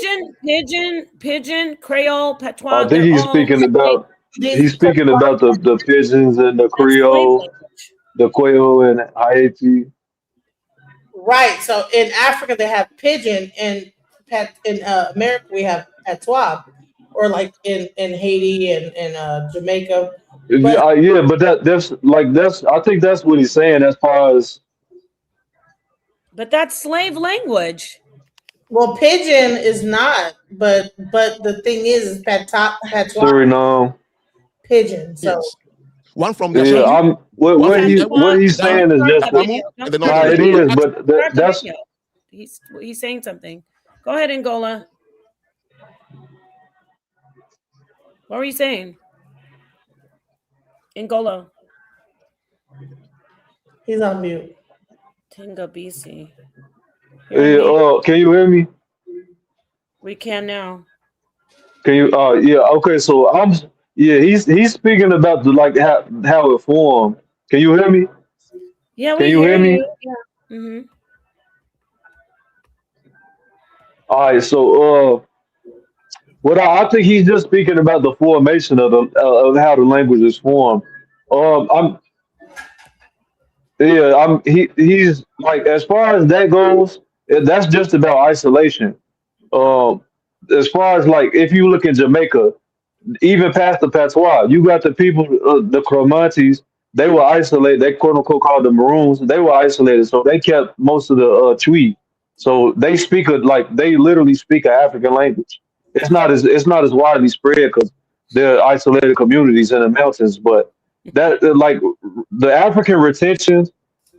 Pigeon, Creole, I patois. think They're all he's speaking about the pigeons and the that's slave Creole, language. the Quail and Haiti. Right. So in Africa they have pidgin, and in America we have patois, or like in Haiti and Jamaica. But Yeah, but that's I think that's what he's saying as far as But that's slave language. well, pidgin is not. But the thing is patois, Suriname. pidgin. So yes, one from the Yeah, Zanu, what one what from he the what he's Ghana, saying is just Adamu, and the nah, northern it region. is, but that's He's saying something. Go ahead, Angola. What were you saying? Angola. he's on mute. Tinga BC. You're on mute. can you hear me? We can now. Can you yeah, okay, so he's speaking about the like how it formed. Can you hear me? Yeah, Can we you hear hear me? you. Yeah. Mm-hmm. All right, so what I think he's just speaking about the formation of the of how the language is formed. I'm Yeah, he's like as far as that goes, that's just about isolation. Um, as far as like if you look in Jamaica, even past the patois, you got the people, the Cromantes. They were isolated. They quote unquote called the Maroons. They were isolated, so they kept most of the Twi. So they speak like they literally speak an African language. It's not as widely spread because they're isolated communities in the mountains. But that like the African retention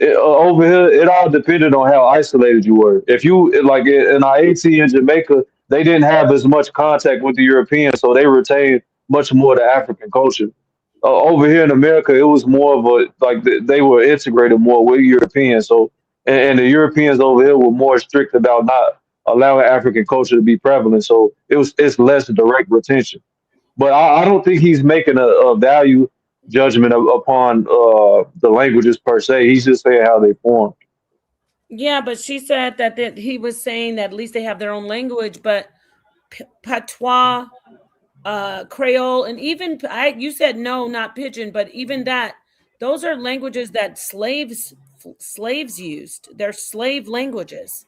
over here, it all depended on how isolated you were. If you like in Haiti and Jamaica, they didn't have as much contact with the Europeans, so they retained much more of the African culture. Over here in America, it was more of a like they were integrated more with Europeans. So, and the Europeans over here were more strict about not allowing African culture to be prevalent. So it's less direct retention. But I don't think he's making a value judgment upon the languages per se. He's just saying how they form. Yeah, but she said that he was saying that at least they have their own language, but patois, Creole, and even you said no, not pidgin, but even that, those are languages that slaves used. They're slave languages.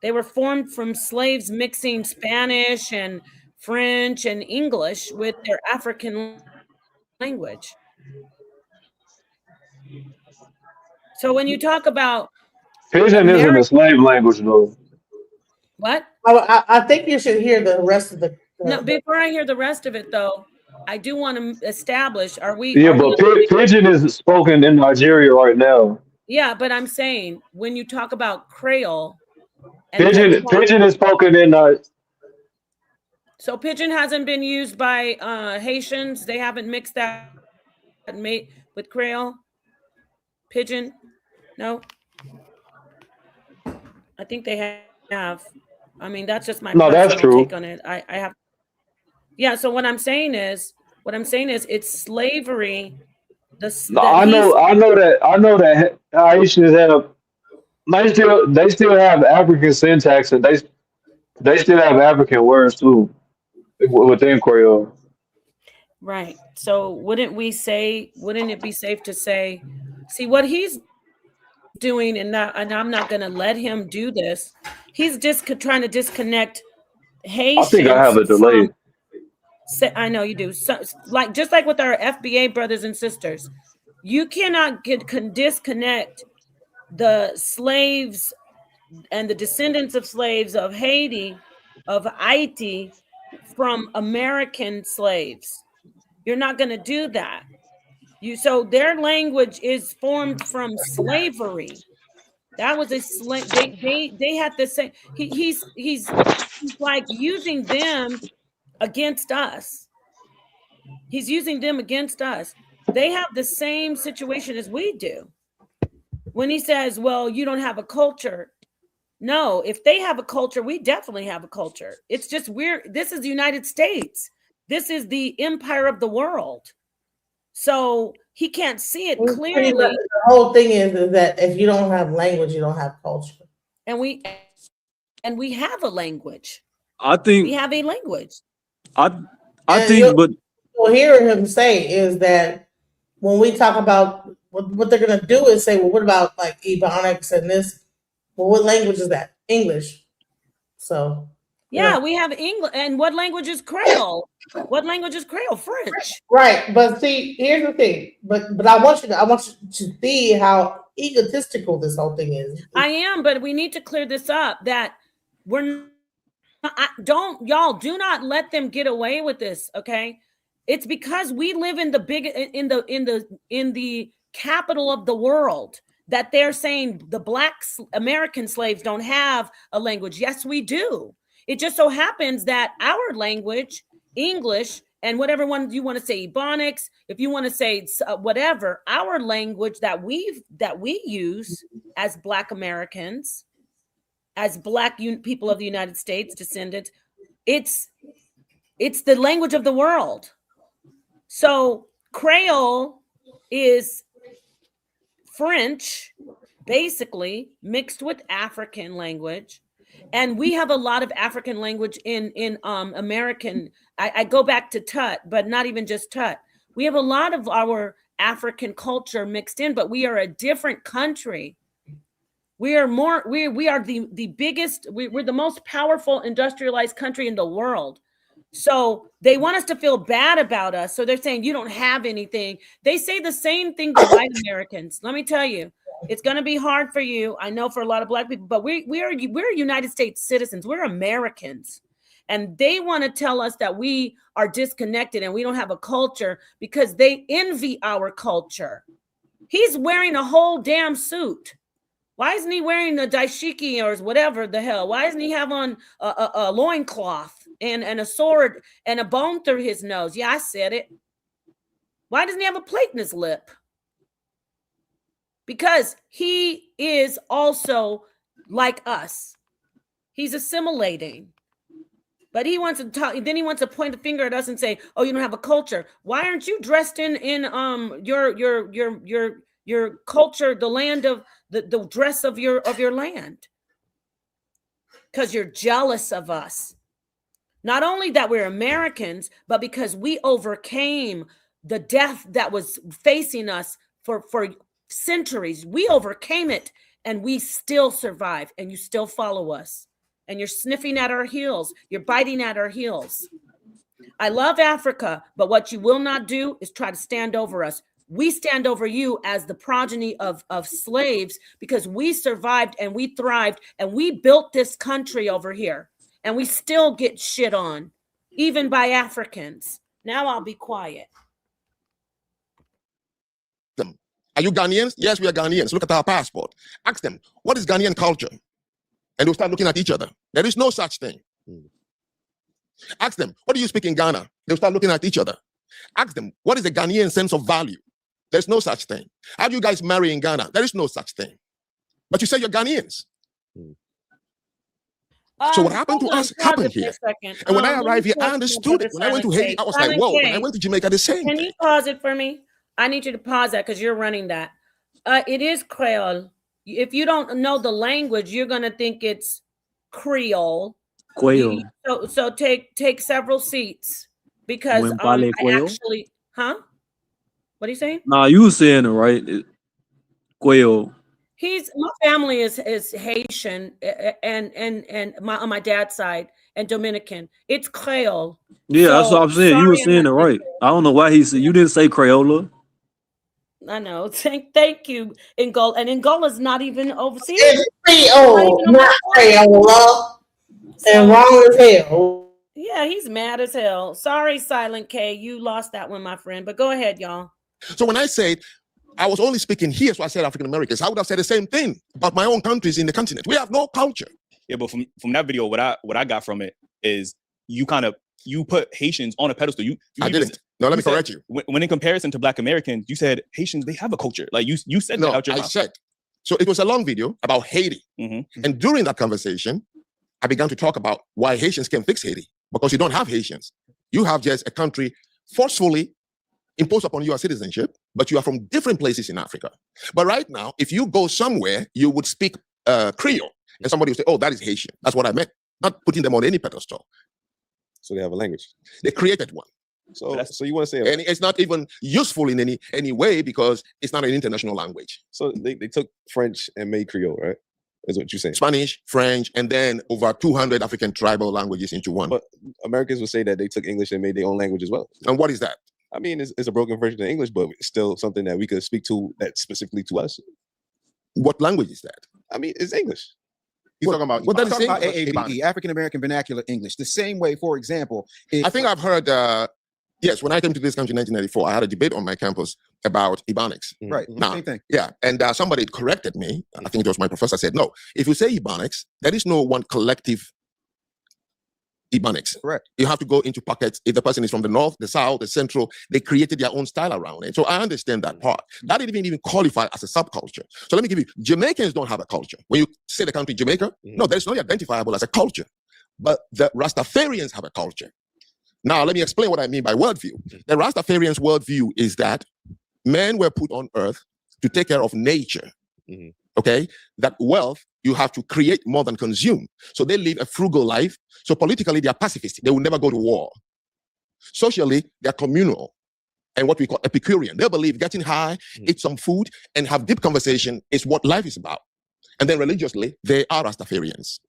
They were formed from slaves mixing Spanish and French and English with their African language. So when you talk about Pidgin isn't a American, slave language though. what? I think you should hear the rest of No, before I hear the rest of it, though, I do want to establish: Are we? Yeah, but pidgin is spoken in Nigeria right now. Yeah, but I'm saying when you talk about Creole and Pidgin is spoken in. So pidgin hasn't been used by Haitians. They haven't mixed that mate with Creole. Pidgin, no. I think they have. I mean, that's just my No, that's personal take true. on it. I have. Yeah. So what I'm saying is, it's slavery. No, I know that Haitians have. They still have African syntax and they still have African words too within Creole. Right. So wouldn't it be safe to say, see what he's doing, and I'm not going to let him do this. He's just trying to disconnect I think I Haitians have a delay. from. I know you do. So, like just like with our FBA brothers and sisters, you cannot disconnect the slaves and the descendants of slaves of Haiti from American slaves. You're not going to do that. So their language is formed from slavery. That was a slang. They had the same. He's like using them against us. He's using them against us. They have the same situation as we do. When he says, "Well, you don't have a culture." No, if they have a culture, we definitely have a culture. It's just weird. This is the United States. This is the empire of the world. So he can't see it clearly. The whole thing is that if you don't have language, you don't have culture. And we have a language. I think We have a language. I think, but you'll hear him say is that when we talk about what they're going to do is say, well, what about like Ebonics and this? Well, what language is that? English. So yeah, we have English. And what language is Creole? What language is Creole? French. Right, but see, here's the thing. But I want you to see how egotistical this whole thing is. I am, but we need to clear this up. That we're do not let them get away with this. Okay, it's because we live in the capital of the world that they're saying the Black American slaves don't have a language. Yes, we do. It just so happens that our language, English, and whatever one you want to say, Ebonics, if you want to say whatever, our language that we use as Black Americans, as Black people of the United States descendants, it's the language of the world. So Creole is French, basically mixed with African language. And we have a lot of African language in American. I go back to Tut, but not even just Tut. We have a lot of our African culture mixed in, but we are a different country. We are the biggest, we're the most powerful industrialized country in the world. So they want us to feel bad about us. So they're saying you don't have anything. They say the same thing to white Americans. Let me tell you, it's going to be hard for you. I know for a lot of Black people, but we're United States citizens. We're Americans. And they want to tell us that we are disconnected and we don't have a culture because they envy our culture. He's wearing a whole damn suit. Why isn't he wearing a dashiki or whatever the hell? Why doesn't he have on a loincloth and a sword and a bone through his nose? Yeah, I said it. Why doesn't he have a plate in his lip? Because he is also like us. He's assimilating. But he wants to talk, then he wants to point the finger at us and say, "Oh, you don't have a culture. Why aren't you dressed in your culture, the land of the dress of your land?" Because you're jealous of us. Not only that we're Americans, but because we overcame the death that was facing us for centuries. We overcame it and we still survive, and you still follow us. And you're sniffing at our heels. You're biting at our heels. I love Africa, but what you will not do is try to stand over us. We stand over you as the progeny of slaves because we survived and we thrived and we built this country over here. And we still get shit on, even by Africans. Now I'll be quiet. Are you Ghanaians? Yes, we are Ghanaians. Look at our passport. Ask them, what is Ghanaian culture? And they'll start looking at each other. There is no such thing. Ask them, what do you speak in Ghana? They'll start looking at each other. Ask them, what is the Ghanaian sense of value? There's no such thing. How do you guys marry in Ghana? There is no such thing. But you say you're Ghanaians. So what happened to us happened here. And when I arrived here, I understood it. When I went to Haiti, I was like, whoa. When I went to Jamaica, the same thing. Can you pause it for me? I need you to pause that because you're running that. It is Creole. If you don't know the language, you're going to think it's Creole. Creole. So take several seats because I actually, huh? What are you saying? Nah, you were saying it right. Creole. My family is Haitian and on my dad's side and Dominican. It's Creole. Yeah, that's what I'm saying. You were saying it right. I don't know why he said you didn't say Crayola. I know. Thank you, Angola. And Angola's not even overseas. It's Creole, not Crayola. And wrong as hell. Yeah, he's mad as hell. Sorry, Silent K. You lost that one, my friend. But go ahead, y'all. So when I say I was only speaking here, so I said African Americans. I would have said the same thing about my own countries in the continent. We have no culture. Yeah, but from that video, what I got from it is you put Haitians on a pedestal. I didn't. No, let me correct you. When in comparison to Black Americans, you said Haitians, they have a culture. Like you said that out your mouth. I said. So it was a long video about Haiti. Mm-hmm. And during that conversation, I began to talk about why Haitians can fix Haiti. Because you don't have Haitians. You have just a country forcefully imposed upon you a citizenship, but you are from different places in Africa. But right now, if you go somewhere, you would speak Creole. And somebody would say, oh, that is Haitian. That's what I meant. Not putting them on any pedestal. So they have a language. They created one. So you want to say, and it's not even useful in any way because it's not an international language. So they took French and made Creole, right? Is what you're saying. Spanish, French, and then over 200 African tribal languages into one. But Americans would say that they took English and made their own language as well. And what is that? I mean, it's a broken version of English, but it's still something that we could speak to that's specifically to us. What language is that? I mean, it's English. He's talking about AAVE, African American Vernacular English. The same way, for example, I think I've heard. Yes, when I came to this country in 1994, I had a debate on my campus about Ebonics. Right, same thing. Yeah, and somebody corrected me. I think it was my professor said, no, if you say Ebonics, there is no one collective Ebonics. Correct. You have to go into pockets. If the person is from the north, the south, the central, they created their own style around it. So I understand that part. That didn't even qualify as a subculture. So let me give you, Jamaicans don't have a culture. When you say the country Jamaica, no, there's no identifiable as a culture. But the Rastafarians have a culture. Now, let me explain what I mean by worldview. The Rastafarians' worldview is that men were put on earth to take care of nature. Okay? That wealth, you have to create more than consume. So they live a frugal life. So politically, they are pacifists. They will never go to war. Socially, they're communal and what we call Epicurean. They believe getting high, eat some food, and have deep conversation is what life is about. And then religiously, they are Rastafarians.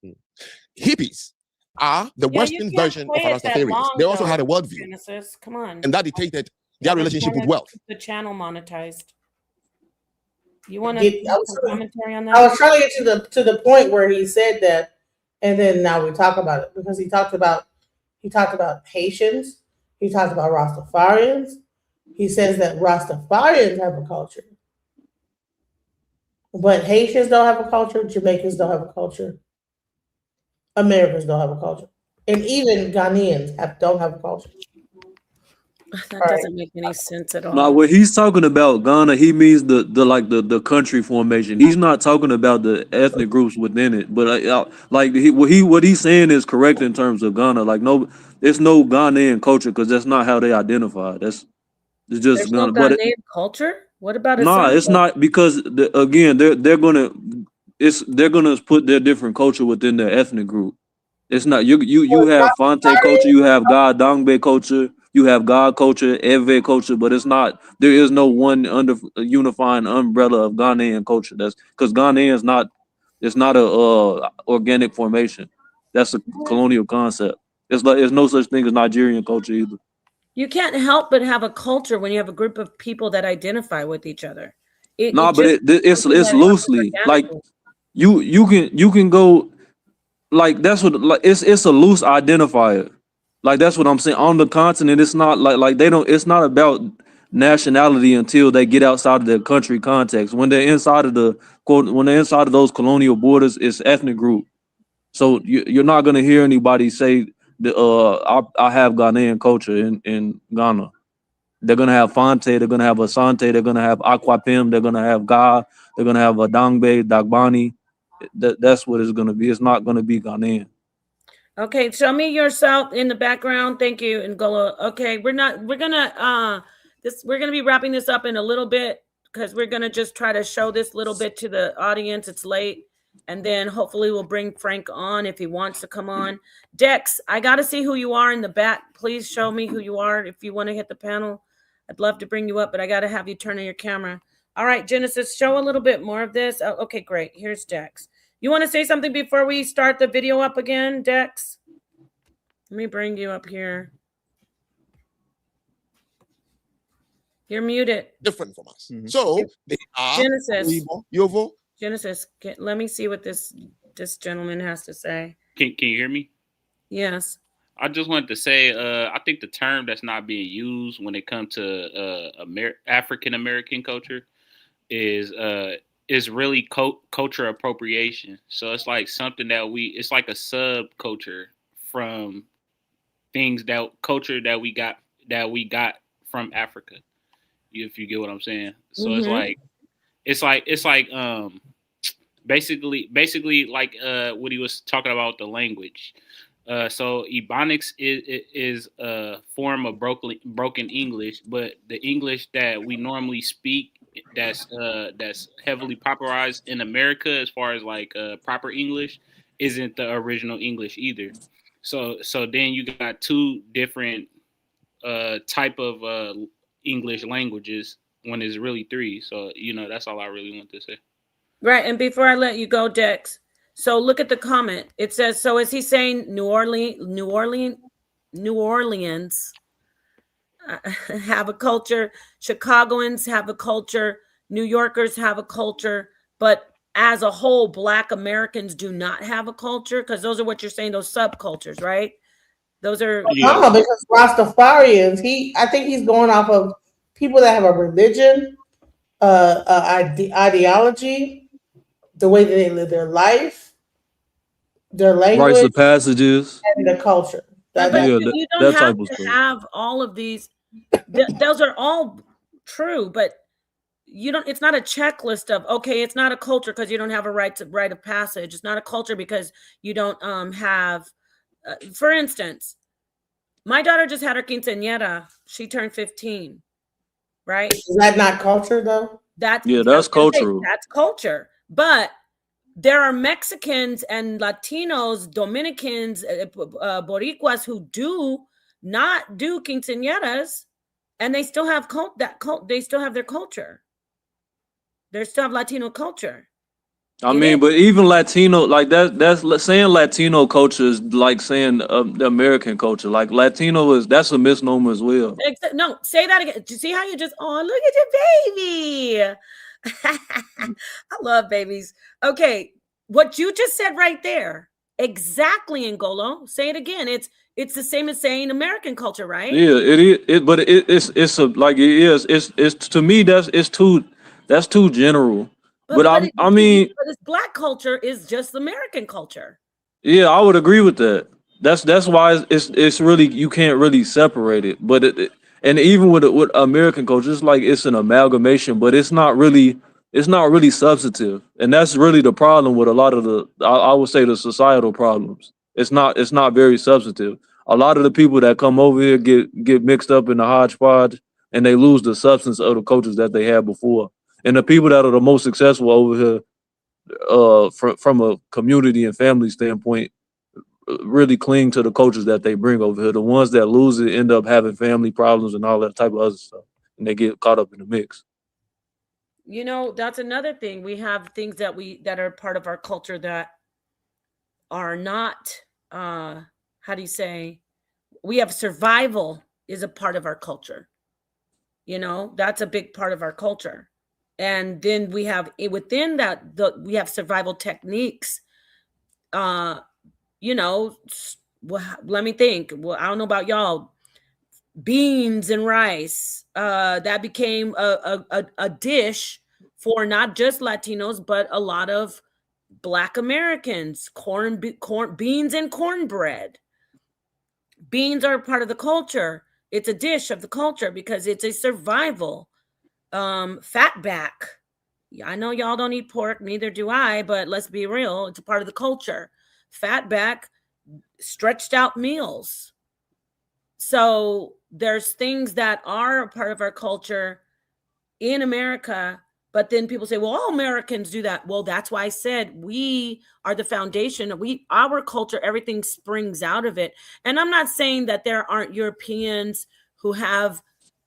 Hippies are the Western version of Rastafarians. They also had a worldview. Genesis, come on. And that dictated their relationship with wealth. The channel monetized. You want to commentary on that? I was trying to get to the point where he said that, and then now we talk about it because he talked about Haitians, he talked about Rastafarians. He says that Rastafarians have a culture, but Haitians don't have a culture, Jamaicans don't have a culture, Americans don't have a culture, and even Ghanaians don't have a culture. That doesn't make any sense at all. Now, when he's talking about Ghana, he means the country formation. He's not talking about the ethnic groups within it. But what he's saying is correct in terms of Ghana. Like it's no Ghanaian culture because that's not how they identify. It's just There's no Ghana. Ghanaian culture. What about it? Nah, it's not because again they're gonna put their different culture within their ethnic group. It's not you have Fonte culture, you have God Dongbe culture. You have God culture, Ewe culture, but there is no one unifying umbrella of Ghanaian culture. That's because Ghanaian it's not a organic formation. That's a colonial concept. It's no such thing as Nigerian culture either. You can't help but have a culture when you have a group of people that identify with each other. It's loosely like you can go like that's what like it's a loose identifier. Like that's what I'm saying. On the continent, it's not like they don't. It's not about nationality until they get outside of their country context. When they're inside of those colonial borders, it's ethnic group. So you're not gonna hear anybody say I have Ghanaian culture in Ghana. They're gonna have Fonte. They're gonna have Asante. They're gonna have Aquapim. They're gonna have Ga. They're gonna have Dangbe, Dagbani. That's what it's gonna be. It's not gonna be Ghanaian. Okay, show me yourself in the background. Thank you, Ngola. Okay, we're gonna be wrapping this up in a little bit because we're gonna just try to show this little bit to the audience. It's late, and then hopefully we'll bring Frank on if he wants to come on. Dex, I gotta see who you are in the back. Please show me who you are if you want to hit the panel. I'd love to bring you up, but I gotta have you turn on your camera. All right, Genesis, show a little bit more of this. Oh, okay, great. Here's Dex. You want to say something before we start the video up again, Dex? Let me bring you up here. You're muted. Different from us. So they are Genesis. Yovo. Genesis, let me see what this gentleman has to say. Can you hear me? Yes. I just wanted to say, I think the term that's not being used when it comes to African American culture, is really culture appropriation. So it's like something that it's like a subculture from culture that we got from Africa. If you get what I'm saying. So it's like basically like what he was talking about, the language. So Ebonics is a form of broken English, but the English that we normally speak, that's heavily popularized in America as far as like proper English, isn't the original English either. So then you got two different type of English languages when it's really three. So that's all I really want to say. Right. And before I let you go, Dex, so look at the comment. It says, so is he saying New Orleans have a culture, Chicagoans have a culture, New Yorkers have a culture, but as a whole, Black Americans do not have a culture? Because those are what you're saying, those subcultures, right? Those are no, because Rastafarians, I think he's going off of people that have a religion, ideology, the way that they live their life, their Rites language, of passages. and their culture. But Yeah, you don't that have type of to stuff. have all of these. Those are all true, but you don't. It's not a checklist of okay. It's not a culture because you don't have a rite of passage. It's not a culture because you don't have. For instance, my daughter just had her quinceañera. She turned 15, right? Is that not culture though? That's I was gonna say, cultural. that's culture, but there are Mexicans and Latinos, Dominicans, Boricuas who do not do quinceañeras, and they still have they still have their culture. They still have Latino culture. I mean, but even Latino, like that's saying Latino culture is like saying the American culture. Like Latino that's a misnomer as well. No, say that again. Do you see how you just, oh, look at your baby. I love babies. Okay, what you just said right there, exactly, Ngolo. Say it again. It's the same as saying American culture, right? Yeah, it is. But it's a like it is. It's to me that's too general. But I mean, but it's Black culture is just American culture. yeah, I would agree with that. That's why it's really you can't really separate it. But and even with American culture, it's like it's an amalgamation, but it's not really substantive, and that's really the problem with a lot of I would say the societal problems. It's not very substantive. A lot of the people that come over here get mixed up in the hodgepodge, and they lose the substance of the cultures that they had before. And the people that are the most successful over here, from a community and family standpoint, really cling to the cultures that they bring over here. The ones that lose it end up having family problems and all that type of other stuff, and they get caught up in the mix. That's another thing. We have things that are part of our culture that are not. How do you say? We have survival is a part of our culture. That's a big part of our culture. And then we have within that, we have survival techniques. Let me think. Well, I don't know about y'all. Beans and rice. That became a dish for not just Latinos, but a lot of Black Americans. Beans and cornbread. Beans are part of the culture. It's a dish of the culture because it's a survival. Fatback. I know y'all don't eat pork, neither do I, but let's be real, it's a part of the culture. Fatback, stretched out meals. So there's things that are a part of our culture in America, but then people say, well, all Americans do that. Well, that's why I said we are the foundation. Our culture, everything springs out of it. And I'm not saying that there aren't Europeans who have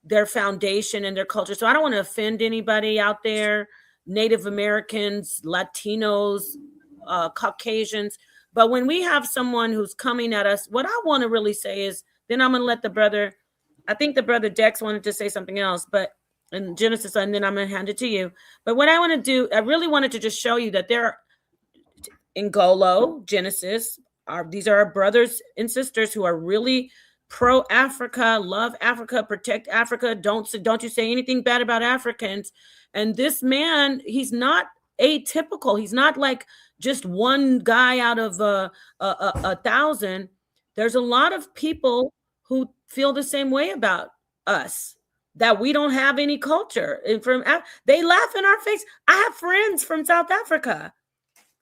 their foundation and their culture. So I don't want to offend anybody out there, Native Americans, Latinos, Caucasians. But when we have someone who's coming at us, what I want to really say is, then I'm going to let I think the brother Dex wanted to say something else, but in Genesis, and then I'm going to hand it to you. But what I want to do, I really wanted to just show you that there are, in Ngolo, Genesis, these are our brothers and sisters who are really pro-Africa, love Africa, protect Africa. Don't you say anything bad about Africans. And this man, he's not atypical. He's not like just one guy out of a 1,000. There's a lot of people who feel the same way about us, that we don't have any culture. And they laugh in our face. I have friends from South Africa.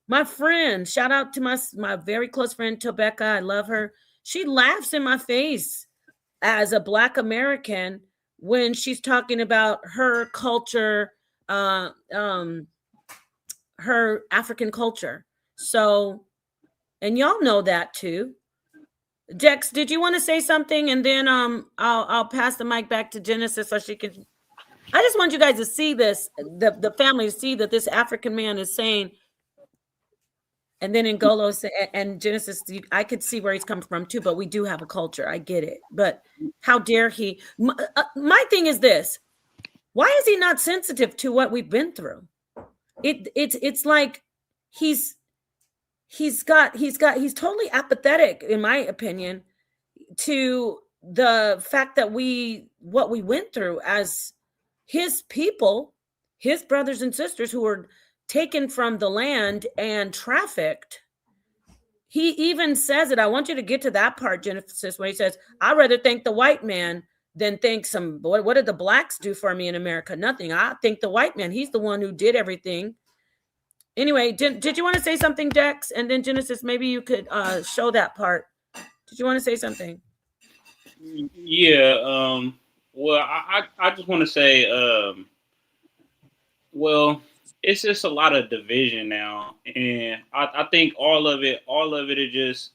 My friend, shout out to my very close friend Tobecca. I love her. She laughs in my face as a Black American when she's talking about her culture, her African culture. So, and y'all know that too. Dex, did you want to say something? And then I'll pass the mic back to Genesis so she can. I just want you guys to see this, the family to see that this African man is saying. And then Ngolo and Genesis, I could see where he's coming from too, but we do have a culture. I get it. But how dare he? My thing is this. Why is he not sensitive to what we've been through? It's like he's totally apathetic, in my opinion, to the fact that what we went through as his people, his brothers and sisters who were taken from the land and trafficked. He even says it. I want you to get to that part, Genesis, when he says, I'd rather thank the white man than thank what did the blacks do for me in America? Nothing. I thank the white man. He's the one who did everything. Anyway, did you want to say something, Dex? And then Genesis, maybe you could show that part. Did you want to say something? Yeah. Well, I just want to say, well, it's just a lot of division now, and I think all of it is just,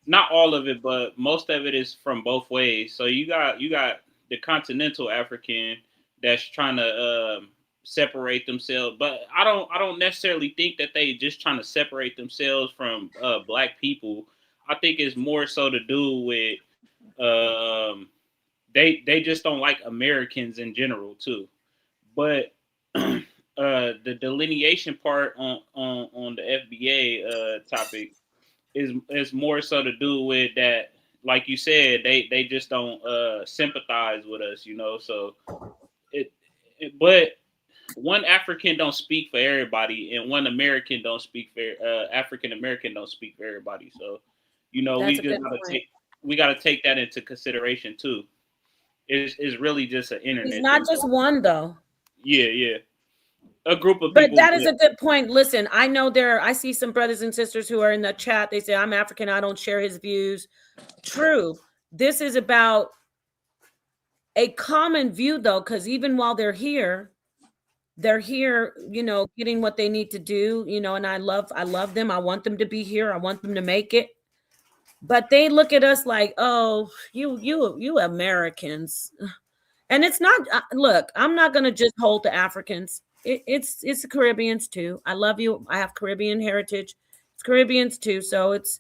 not all of it, but most of it is from both ways. So you got the continental African that's trying to separate themselves, but I don't necessarily think that they just trying to separate themselves from Black people. I think it's more so to do with they just don't like Americans in general too, but. The delineation part on the FBA topic is more so to do with that, like you said, they just don't sympathize with us, you know. So but one African don't speak for everybody, and one American don't speak for African American don't speak for everybody. So, you know, we gotta take that into consideration too. It's really just an internet. It's not just one though. Yeah. A group of people. But that is a good point. Listen, I know I see some brothers and sisters who are in the chat. They say, I'm African. I don't share his views. True. This is about a common view though, because even while they're here, you know, getting what they need to do, you know, and I love them. I want them to be here. I want them to make it. But they look at us like, oh, you Americans. And it's not, look, I'm not going to just hold the Africans. It's the Caribbeans too. I love you. I have Caribbean heritage. It's Caribbeans too. So it's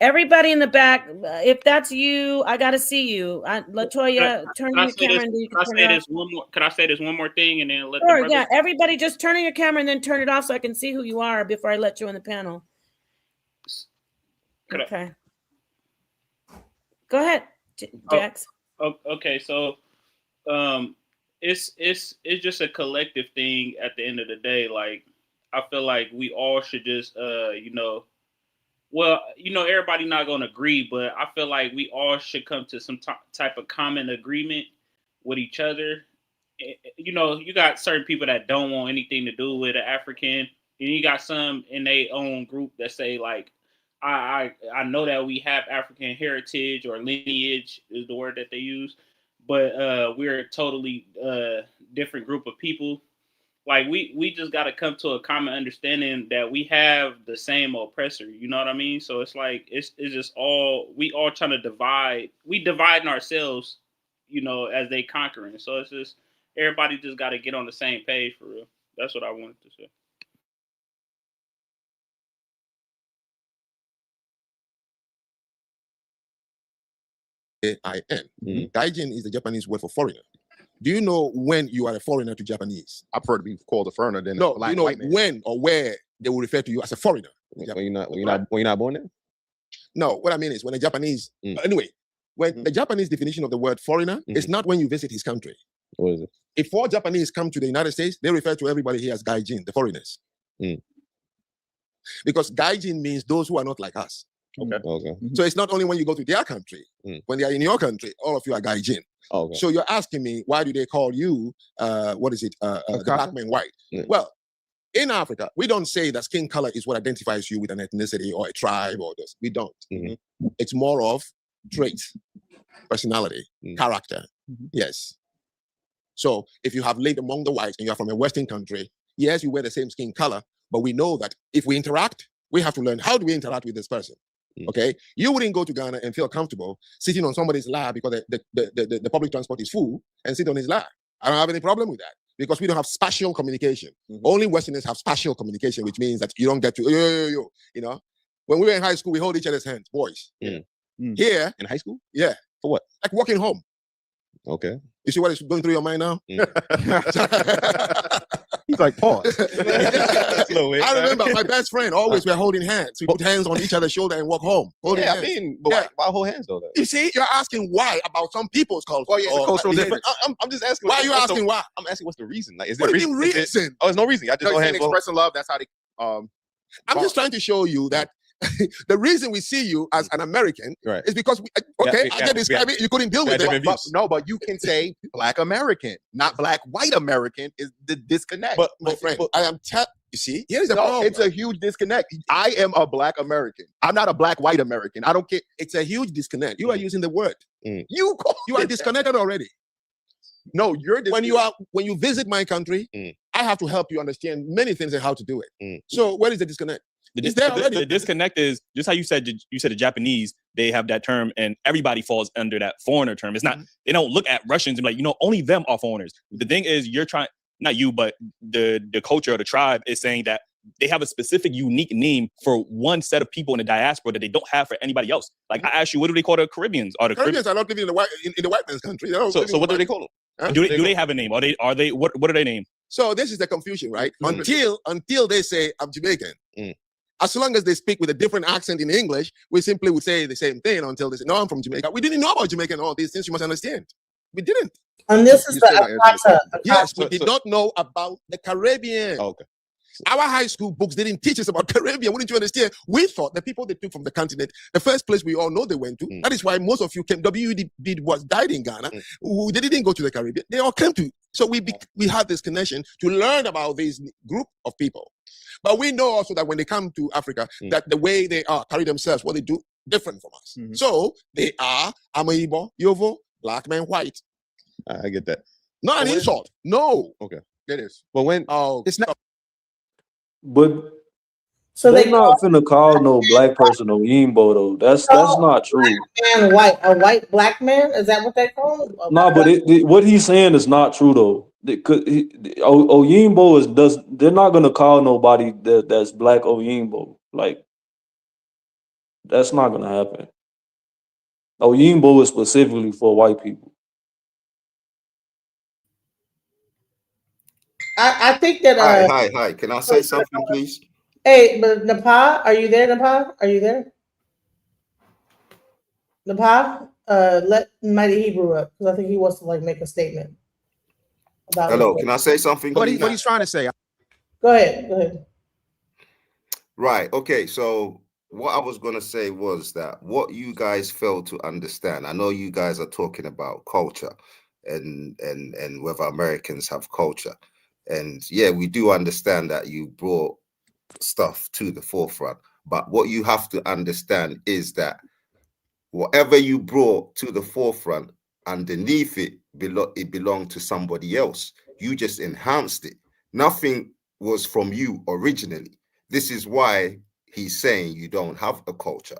everybody in the back. If that's you, I got to see you. Latoya, turn your camera and you can turn it off. Could I say this one more thing and then let Sure, yeah. Everybody just turn on your camera and then turn it off so I can see who you are before I let you on the panel. Okay. Go ahead, Dex. Okay, so it's just a collective thing at the end of the day. Like, I feel like we all should just you know, well, you know, everybody not gonna agree, but I feel like we all should come to some type of common agreement with each other. You know, you got certain people that don't want anything to do with an African, and you got some in their own group that say like, I know that we have African heritage or lineage is the word that they use, but we're a totally different group of people. Like we just got to come to a common understanding that we have the same oppressor. You know what I mean? So it's like it's just we all trying to divide. We dividing ourselves, you know, as they conquering. So it's just everybody just got to get on the same page for real. That's what I wanted to say. A-I-N. Gaijin is the Japanese word for foreigner. Do you know when you are a foreigner to Japanese? I've heard it be called a foreigner. Then no, you know when or where they will refer to you as a foreigner. When you're not born there. No, what I mean is when a Japanese. Anyway, when the Japanese definition of the word foreigner is not when you visit his country. What is it? If 4 Japanese come to the United States, they refer to everybody here as gaijin, the foreigners. Because gaijin means those who are not like us. Okay. So it's not only when you go to their country, when they are in your country, all of you are gaijin. Okay. So you're asking me, why do they call you, the black man white? Well, in Africa, we don't say that skin color is what identifies you with an ethnicity or a tribe or this. We don't. It's more of traits, personality, character. Yes. So if you have lived among the whites and you are from a Western country, yes, you wear the same skin color, but we know that if we interact, we have to learn how do we interact with this person. Okay, you wouldn't go to Ghana and feel comfortable sitting on somebody's lap because the public transport is full and sit on his lap. I don't have any problem with that because we don't have spatial communication. Only Westerners have spatial communication, which means that you don't get to yo. You know, when we were in high school, we hold each other's hands, boys. Here in high school, yeah, for what? Like walking home. Okay. You see what is going through your mind now? He's like, pause. I remember my best friend always were holding hands. We put hands on each other's shoulder and walk home. Yeah, hands. I mean, but why hold hands though? You see, you're asking why about some people's culture. Oh yeah, it's a cultural difference. I'm just asking. Why are you asking why? I'm asking what's the reason? Like, is what there do you mean reason? Oh, there's no reason. I just go ahead and expressing love. That's how they. I'm just trying to show you that the reason we see you as an American is because I can describe it. You couldn't deal with it. But you can say Black American, not Black white American. Is the disconnect? But my friend, I am. You see, here's the problem. It's a huge disconnect. I am a Black American. I'm not a Black white American. I don't care. It's a huge disconnect. You are using the word. You are disconnected already. No, you're when you visit my country, I have to help you understand many things and how to do it. So where is the disconnect? The disconnect is just how you said the Japanese, they have that term and everybody falls under that foreigner term. It's not, they don't look at Russians and be like, only them are foreigners. The thing is, you're trying, not you, but the culture or the tribe is saying that they have a specific unique name for one set of people in the diaspora that they don't have for anybody else. Like I asked you, what do they call the Caribbeans? Are the Caribbeans are not living in the white man's country. So what do they call them? Huh? Do they have a name? Are they what are they named? So this is the confusion, right? Until they say I'm Jamaican. As long as they speak with a different accent in English, we simply would say the same thing until they say, no, I'm from Jamaica. We didn't know about Jamaica and all these things. You must understand. We didn't. And this is the Akata. Yes, we did not know about the Caribbean. Okay. Our high school books didn't teach us about Caribbean. Wouldn't you understand? We thought the people they took from the continent, the first place we all know they went to, that is why most of you came. W.E.B. died in Ghana. They didn't go to the Caribbean. They all came to. So we had this connection to learn about this group of people. But we know also that when they come to Africa, that the way they carry themselves, what they do, different from us. So they are Amaibo, Yovo, black man, white. I get that. Not an insult. No. Okay. It is. But when it's not. But so they're not finna call no black person Oyimbo though. That's not true. Man, a white black man, is that what they call him? No, but what he's saying is not true though. Oyimbo they're not gonna call nobody that's black Oyimbo. Like that's not gonna happen. Oyimbo is specifically for white people. I think that Hi. Can I say something, please? Hey, but Napa, are you there, Napa? Are you there? Napa? Let Mighty Hebrew up because I think he wants to make a statement about Hello, can I say something? What he's trying to say. Go ahead. Right. Okay. So what I was going to say was that what you guys fail to understand, I know you guys are talking about culture and whether Americans have culture. And yeah, we do understand that you brought stuff to the forefront. But what you have to understand is that whatever you brought to the forefront, underneath it belonged to somebody else. You just enhanced it. Nothing was from you originally. This is why he's saying you don't have a culture.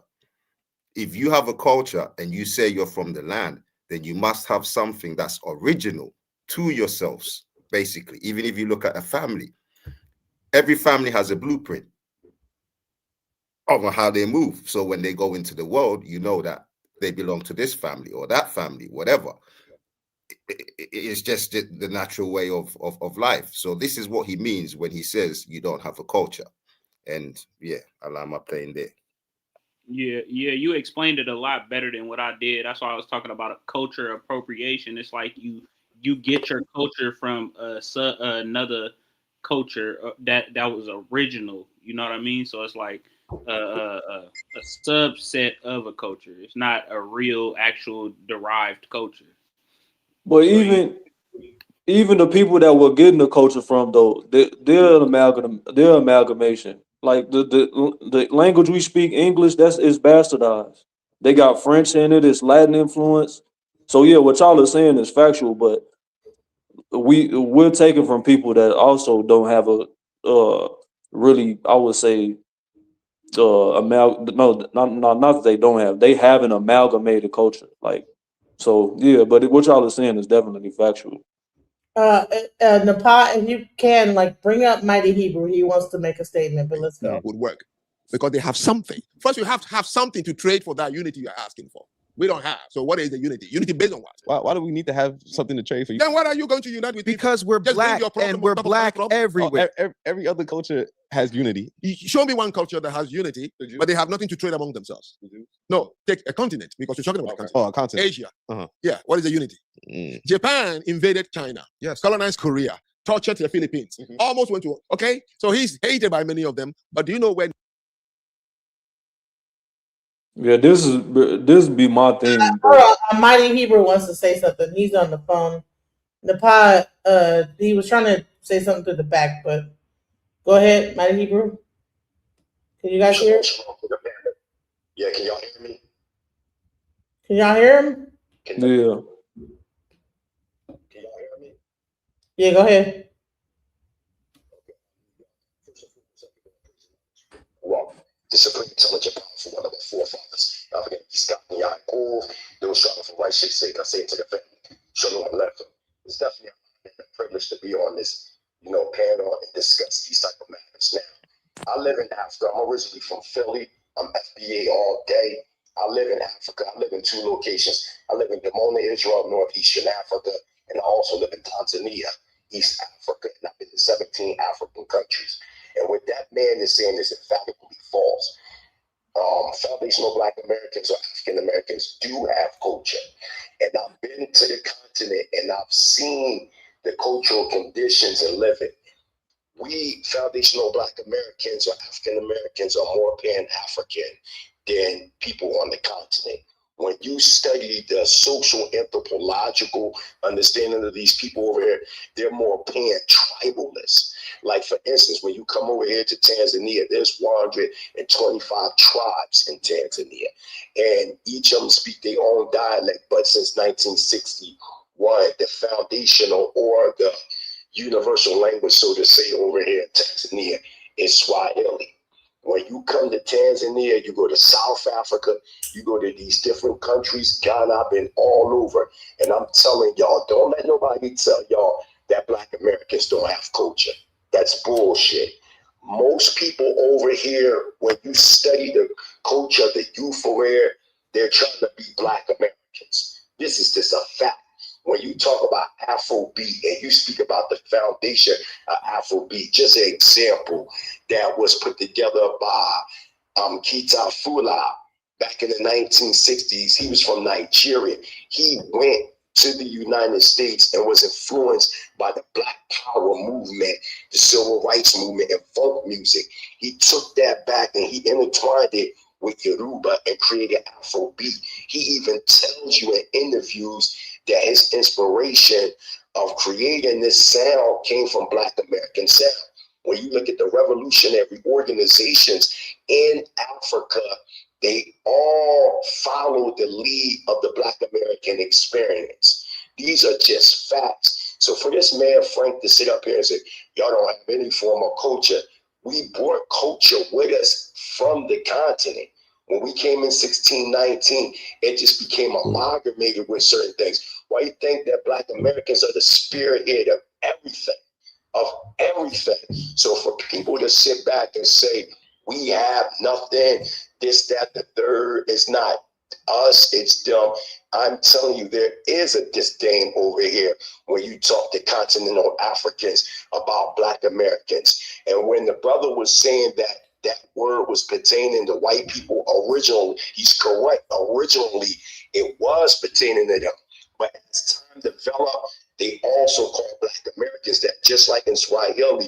If you have a culture and you say you're from the land, then you must have something that's original to yourselves, basically. Even if you look at a family, every family has a blueprint of how they move. So when they go into the world, you know that they belong to this family or that family, whatever. It's just the natural way of life. So this is what he means when he says you don't have a culture. And yeah, I'm up playing there. Yeah, you explained it a lot better than what I did. That's why I was talking about a culture appropriation. It's like you you get your culture from another culture that was original. You know what I mean? So it's like a subset of a culture. It's not a real, actual derived culture. But So even the people that we're getting the culture from, though, they're amalgamation. Like the language we speak, English, is bastardized. They got French in it. It's Latin influence. So yeah, what y'all are saying is factual, but we're taking from people that also don't have a really, I would say, no, not that they don't have. They have an amalgamated culture. Like, so yeah, but what y'all are saying is definitely factual. Nepal, if you can, like, bring up Mighty Hebrew. He wants to make a statement, but let's go. Would work because they have something. First, you have to have something to trade for that unity you're asking for. We don't have. So what is the unity? Unity based on what? Why do we need to have something to trade for? Then what are you going to unite with? Because we're black and we're black everywhere. Every other culture has unity. Show me one culture that has unity, but they have nothing to trade among themselves. No, take a continent because you're talking about a continent. Oh, a continent. Asia. Yeah, what is the unity? Japan invaded China. Yes. Colonized Korea. Tortured the Philippines. Almost went to war. Okay? So he's hated by many of them. But do you know where? Yeah, this be my thing. Mighty Hebrew wants to say something. He's on the phone. Nepal, he was trying to say something to the back, but go ahead, Mighty Hebrew. Can you guys hear? Yeah, can y'all hear me? Can y'all hear him? Yeah. Can y'all hear me? Yeah, go ahead. Well, the supreme intelligent powerful one of our forefathers. I forget Scott and Yaakov. They were striving for righteous sake. I say it to the family. Shalom Aleichem. It's definitely a privilege to be on this, panel and discuss these type of matters. Now, I live in Africa. I'm originally from Philly. I'm FBA all day. I live in Africa. I live in two locations. I live in Dimona, Israel, northeastern Africa, and I also live in Tanzania, East Africa, and I've been to 17 African countries. And what that man is saying is emphatically false. Foundational Black Americans or African Americans do have culture. And I've been to the continent and I've seen the cultural conditions and living. We foundational Black Americans or African Americans are more Pan-African than people on the continent. When you study the social anthropological understanding of these people over here, they're more pan-tribalists. Like, for instance, when you come over here to Tanzania, there's 125 tribes in Tanzania, and each of them speak their own dialect. But since 1961, the foundational or the universal language, so to say, over here in Tanzania is Swahili. When you come to Tanzania, you go to South Africa, you go to these different countries, Ghana, I've been all over. And I'm telling y'all, don't let nobody tell y'all that Black Americans don't have culture. That's bullshit. Most people over here, when you study the culture of the youth over here, they're trying to be Black Americans. This is just a fact. When you talk about Afrobeat and you speak about the foundation of Afrobeat, just an example that was put together by Kita Fula back in the 1960s. He was from Nigeria. He went to the United States and was influenced by the Black Power movement, the Civil Rights movement, and folk music. He took that back and he intertwined it with Yoruba and created Afrobeat. He even tells you in interviews that his inspiration of creating this sound came from Black American sound. When you look at the revolutionary organizations in Africa, they all follow the lead of the Black American experience. These are just facts. So for this man, Frank, to sit up here and say, y'all don't have any form of culture, we brought culture with us from the continent. When we came in 1619, it just became amalgamated with certain things. Why you think that Black Americans are the spearhead of everything? So for people to sit back and say, we have nothing, this, that, the third, it's not us, it's them. I'm telling you, there is a disdain over here when you talk to continental Africans about Black Americans. And when the brother was saying that word was pertaining to white people originally, he's correct. Originally, it was pertaining to them. But as time developed, they also call Black Americans that, just like in Swahili,